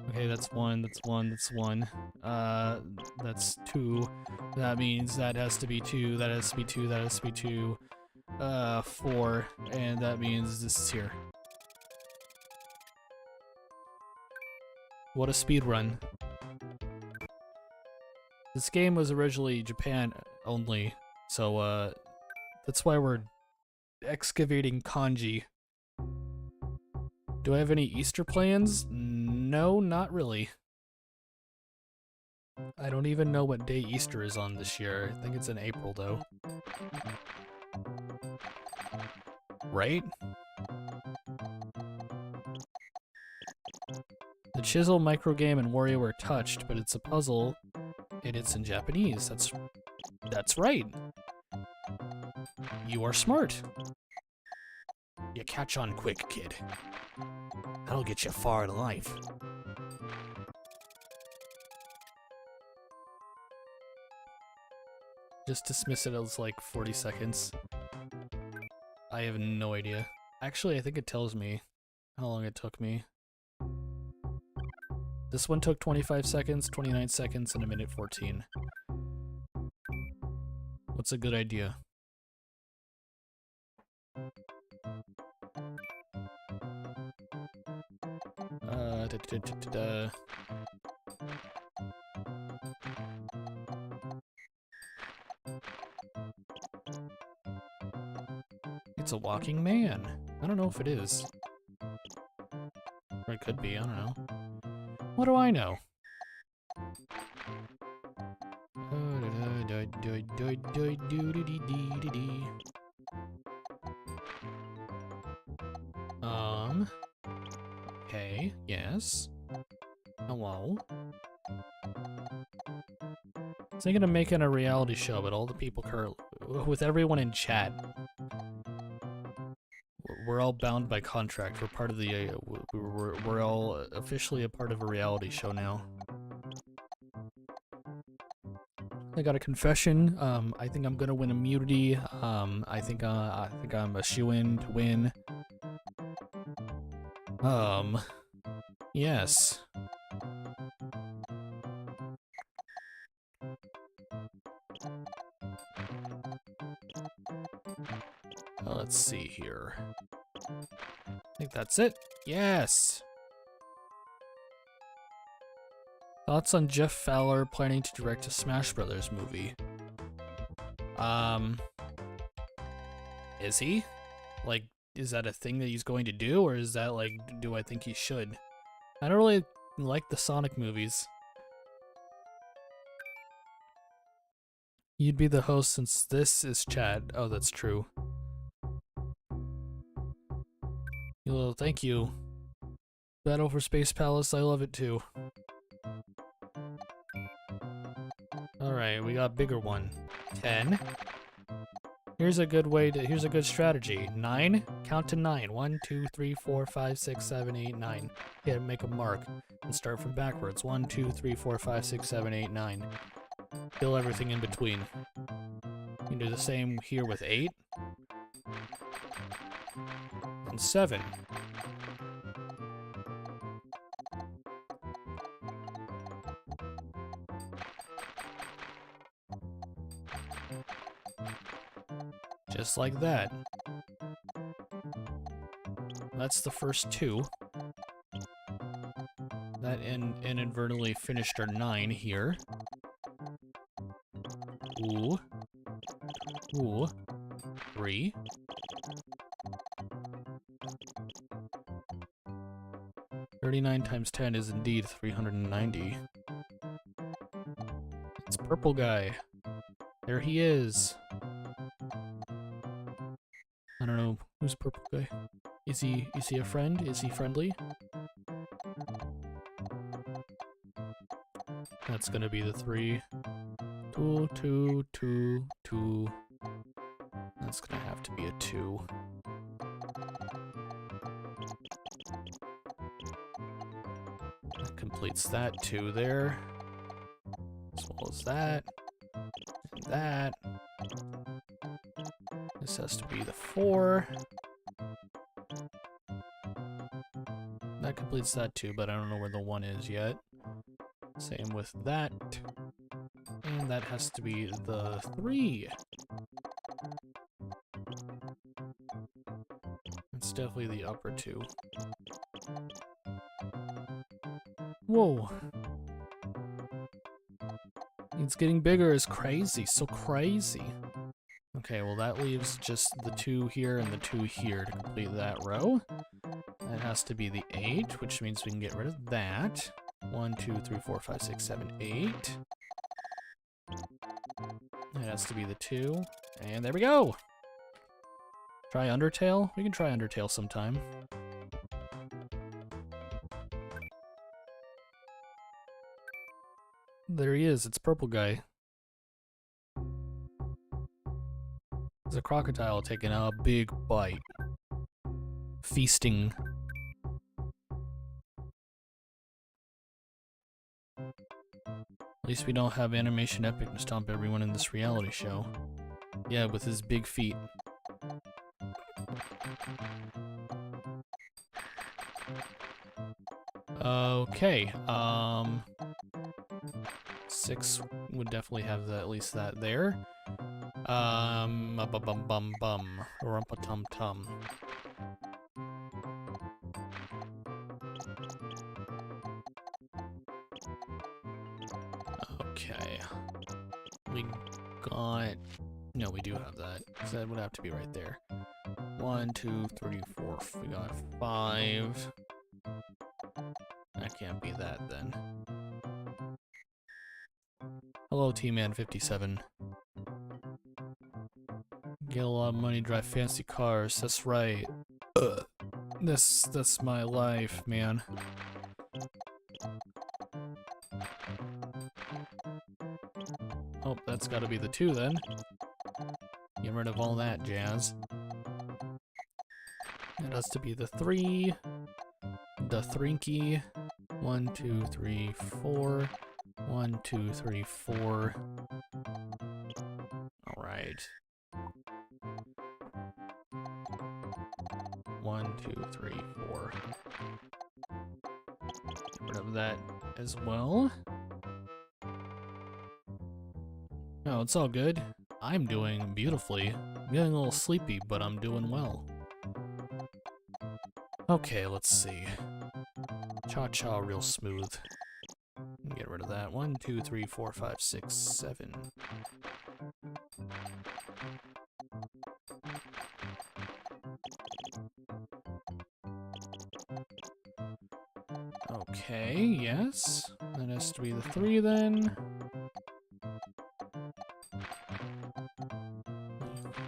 Okay, that's 1, that's 1, that's 1. That's 2. That means that has to be 2, that has to be 2, that has to be 2. 4, and that means this is here. What a speed run. This game was originally Japan only, so that's why we're excavating kanji. Do I have any Easter plans? No, not really. I don't even know what day Easter is on this year. I think it's in April, though. Right? The Chisel microgame and Wario were touched, but it's a puzzle, and it's in Japanese. That's right. You are smart. You catch on quick, kid. That'll get you far in life. Just dismiss it as like 40 seconds. I have no idea. Actually, I think it tells me how long it took me. This one took 25 seconds, 29 seconds, and 1:14. What's a good idea? Da. It's a walking man. I don't know if it is. Or it could be, I don't know. What do I know? Okay, yes. Hello? So they're gonna make it a reality show, but all the people with everyone in chat. We're all bound by contract. We're part of the, we're all officially a part of a reality show now. I got a confession. I think I'm gonna win immunity. I think I'm a shoo-in to win. Yes. Let's see here. I think that's it. Yes. Thoughts on Jeff Fowler planning to direct a Smash Brothers movie? Is he? Like, is that a thing that he's going to do, or is that like, do I think he should? I don't really like the Sonic movies. You'd be the host since this is chat. Oh, that's true. Well, thank you. Battle for Space Palace, I love it too. Alright, we got a bigger one. 10. Here's a good strategy. 9, count to 9. 1, 2, 3, 4, 5, 6, 7, 8, 9. Yeah, make a mark and start from backwards. 1, 2, 3, 4, 5, 6, 7, 8, 9. Kill everything in between. You can do the same here with 8. And 7. Just like that. That's the first 2. That inadvertently finished our 9 here. Ooh. Ooh. 3. $39 times 10 is indeed 390. It's purple guy. There he is. I don't know who's purple guy. Is he a friend? Is he friendly? That's gonna be the 3. 2, 2, 2, 2. That's gonna have to be a 2. That completes that 2 there. As well as that. And that. This has to be the 4. That completes that too, but I don't know where the 1 is yet. Same with that. And that has to be the 3. It's definitely the upper 2. Whoa. It's getting bigger. It's crazy. So crazy. Okay, well that leaves just the 2 here and the 2 here to complete that row. That has to be the 8, which means we can get rid of that. 1, 2, 3, 4, 5, 6, 7, 8. That has to be the 2. And there we go! Try Undertale? We can try Undertale sometime. There he is, it's purple guy. There's a crocodile taking a big bite. Feasting. At least we don't have Animation Epic to stomp everyone in this reality show. Yeah, with his big feet. Okay, 6 would definitely have at least that there. Bum bum bum. Rumpa tum tum. Okay. We got... No, we do have that. So that would have to be right there. 1, 2, 3, 4. We got 5. That can't be that then. Hello, T-Man 57. Get a lot of money, drive fancy cars. That's right. That's my life, man. Oh, that's gotta be the 2 then. Get rid of all that jazz. It has to be the 3. The Thrinky. 1, 2, 3, 4. 1, 2, 3, 4. Alright. 1, 2, 3, 4. Get rid of that as well. No, it's all good. I'm doing beautifully. I'm getting a little sleepy, but I'm doing well. Okay, let's see. Cha-cha real smooth. Get rid of that. 1, 2, 3, 4, 5, 6, 7. Okay, yes. That has to be the 3 then.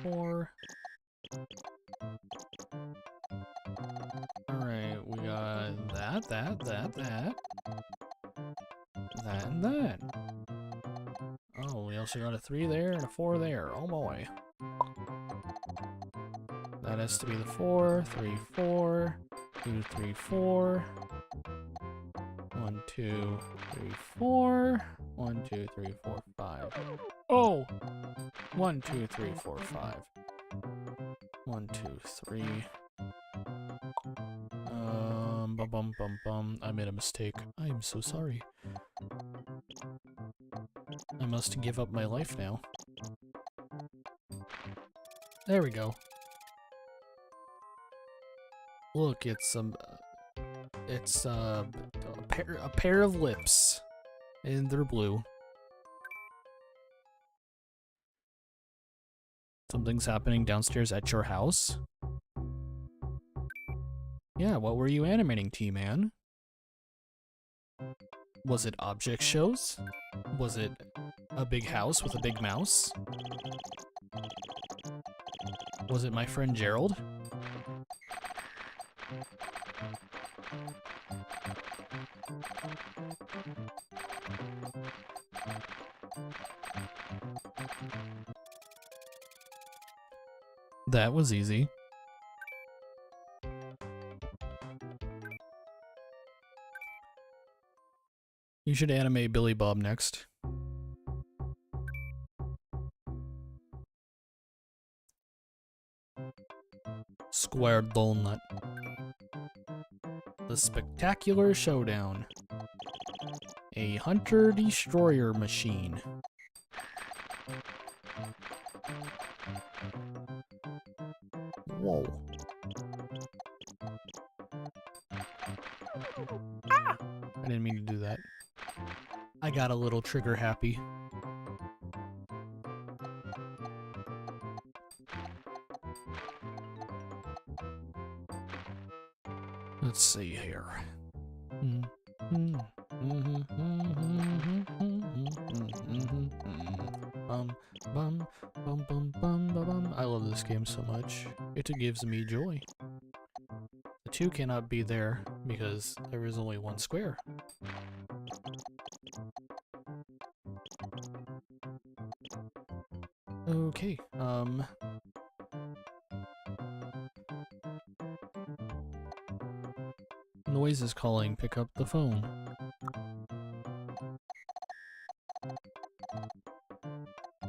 4. Alright, we got that. That and that. Oh, we also got a 3 there and a 4 there. Oh boy. That has to be the 4, 3, 4, 2, 3, 4. 1, 2, 3, 4. 1, 2, 3, 4, 5. Oh! 1, 2, 3, 4, 5. 1, 2, 3. I made a mistake. I am so sorry. I must give up my life now. There we go. Look, it's a pair of lips, and they're blue. Something's happening downstairs at your house. Yeah, what were you animating, T-Man? Was it object shows? Was it a big house with a big mouse? Was it my friend Gerald? That was easy. You should animate Billy Bob next. Square Donut. The Spectacular Showdown. A hunter-destroyer machine. Whoa. Ah! I didn't mean to do that. I got a little trigger happy. Let's see here. I love this game so much. It gives me joy. The 2 cannot be there because there is only 1 square. Okay, Noise is calling, pick up the phone.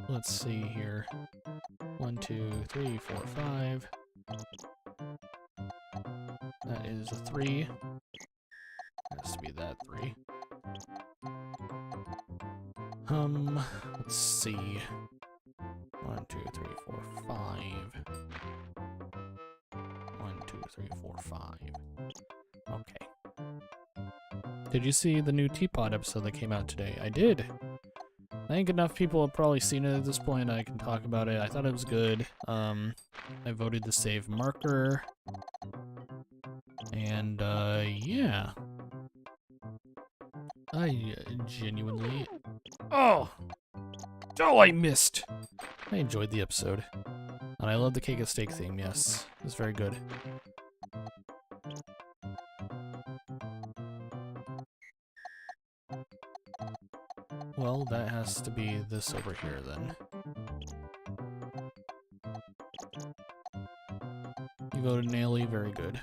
Let's see here. 1, 2, 3, 4, 5. That is a 3. Has to be that 3. Let's see. 1, 1, 2, 3, 4, 5. 1, 2, 3, 4, 5. Okay. Did you see the new Teapot episode that came out today? I did. I think enough people have probably seen it at this point. I can talk about it. I thought it was good. I voted the save marker. And, yeah. I genuinely... Oh! Oh, I missed! I enjoyed the episode. And I love the cake and steak theme, yes. It was very good. Well, that has to be this over here, then. You go to Naily, very good.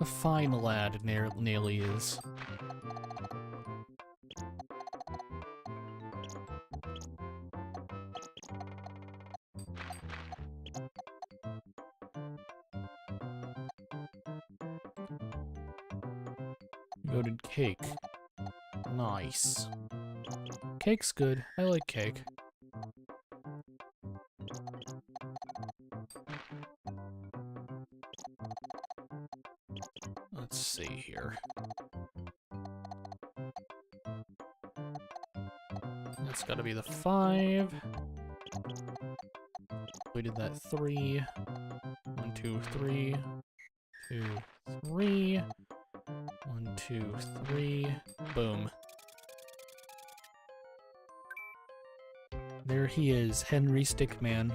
A fine lad Naily is. Go to cake. Nice. Cake's good. I like cake. Let's see here. That's gotta be the 5. We did that 3. 1, 2, 3. 2, 3. 1, 2, 3. Boom. There he is, Henry Stickman.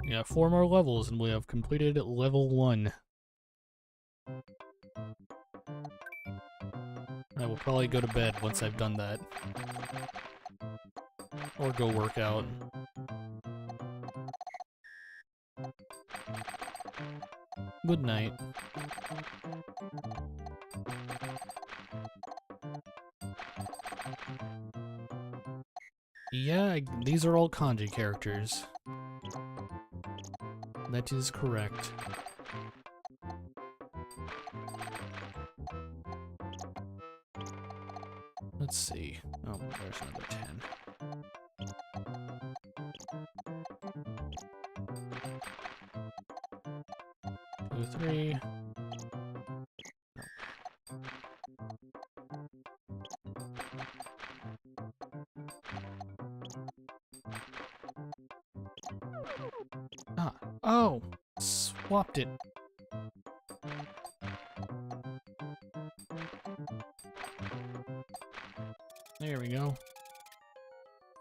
Yeah, 4 more levels and we have completed level 1. I will probably go to bed once I've done that. Or go work out. Good night. Yeah, these are all kanji characters. That is correct. Let's see. Oh, there's another 10. Two, 3. Ah, oh, swapped it. There we go.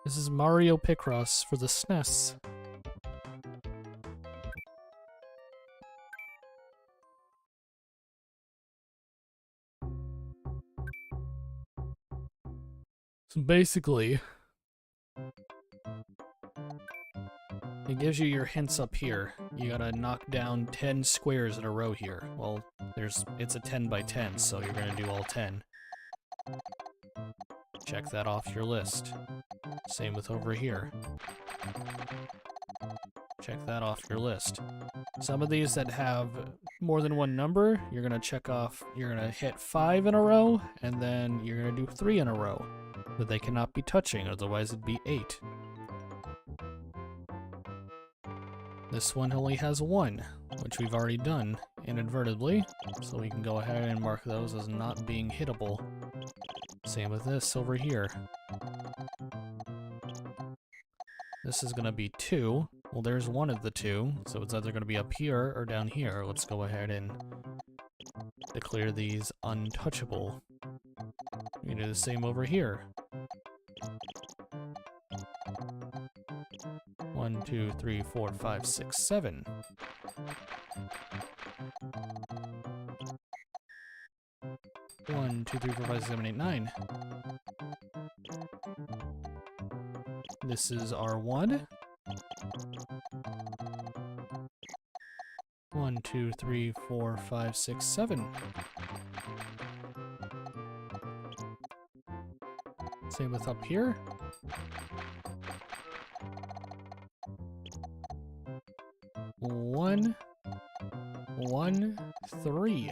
This is Mario Picross for the SNES. So basically, it gives you your hints up here. You gotta knock down 10 squares in a row here. Well, it's a 10 by 10, so you're gonna do all 10. Check that off your list. Same with over here. Check that off your list. Some of these that have more than one number, you're gonna check off, you're gonna hit 5 in a row, and then you're gonna do 3 in a row. But they cannot be touching, otherwise it'd be 8. This one only has 1, which we've already done inadvertently, so we can go ahead and mark those as not being hittable. Same with this over here. This is gonna be 2. Well, there's one of the 2, so it's either gonna be up here or down here. Let's go ahead and declare these untouchable. We can do the same over here. 1, 2, 3, 4, 5, 6, 7. One, 2, 3, 4, 5, 6, 7, 8, 9. This is R1. 1, 2, 3, 4, 5, 6, 7. Same with up here. 1, 1, 3.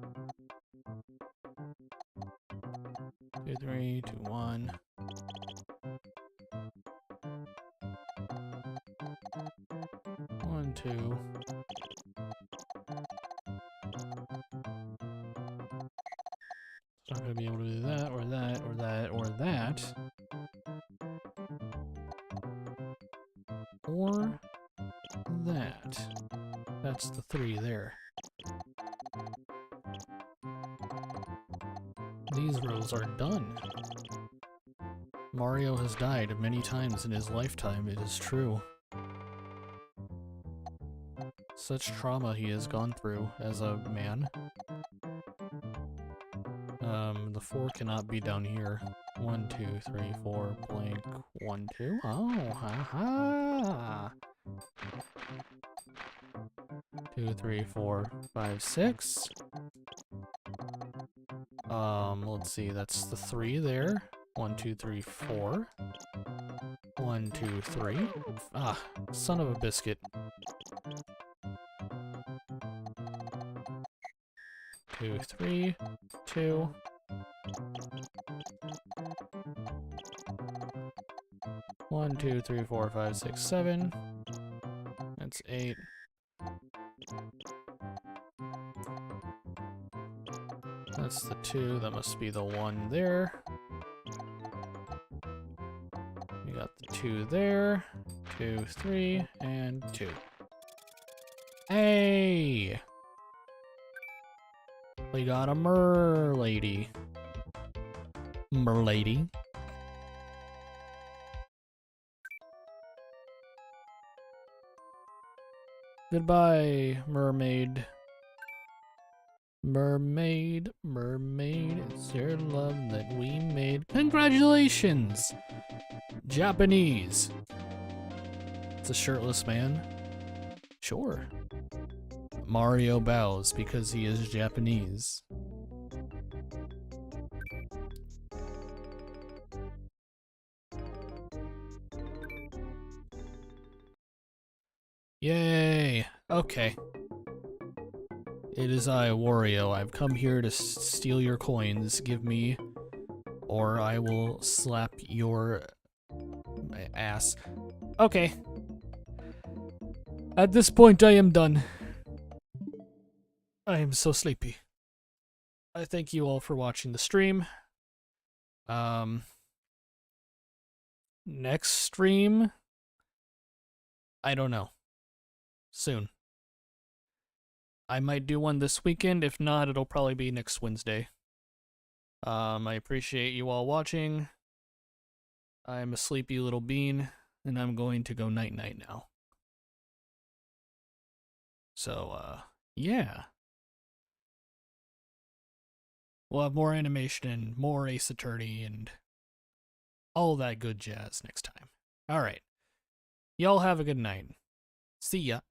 2, 3, 2, 1. One, two. It's not gonna be able to do that, or that, or that, or that. Or that. That's the 3 there. These rows are done. Mario has died many times in his lifetime, it is true. Such trauma he has gone through as a man. The 4 cannot be down here. 1, 2, 3, 4, blank, 1, 2. Oh, haha. 2, 3, 4, 5, 6. Let's see, that's the 3 there. 1, 2, 3, 4. 1, 2, 3. Ah, son of a biscuit. 2, 3, 2. 1, 2, 3, 4, 5, 6, 7. That's 8. That's the 2. That must be the 1 there. We got the 2 there. 2, 3, and 2. Hey! We got a merlady. Merlady. Goodbye, mermaid. Mermaid, mermaid, it's your love that we made. Congratulations! Japanese. It's a shirtless man. Sure. Mario bows because he is Japanese. Yay! Okay. It is I, Wario. I've come here to steal your coins. Give me, or I will slap your ass. Okay. At this point, I am done. I am so sleepy. I thank you all for watching the stream. Next stream? I don't know. Soon. I might do one this weekend. If not, it'll probably be next Wednesday. I appreciate you all watching. I'm a sleepy little bean, and I'm going to go night-night now. So, yeah. We'll have more animation and more Ace Attorney and all that good jazz next time. Alright. Y'all have a good night. See ya.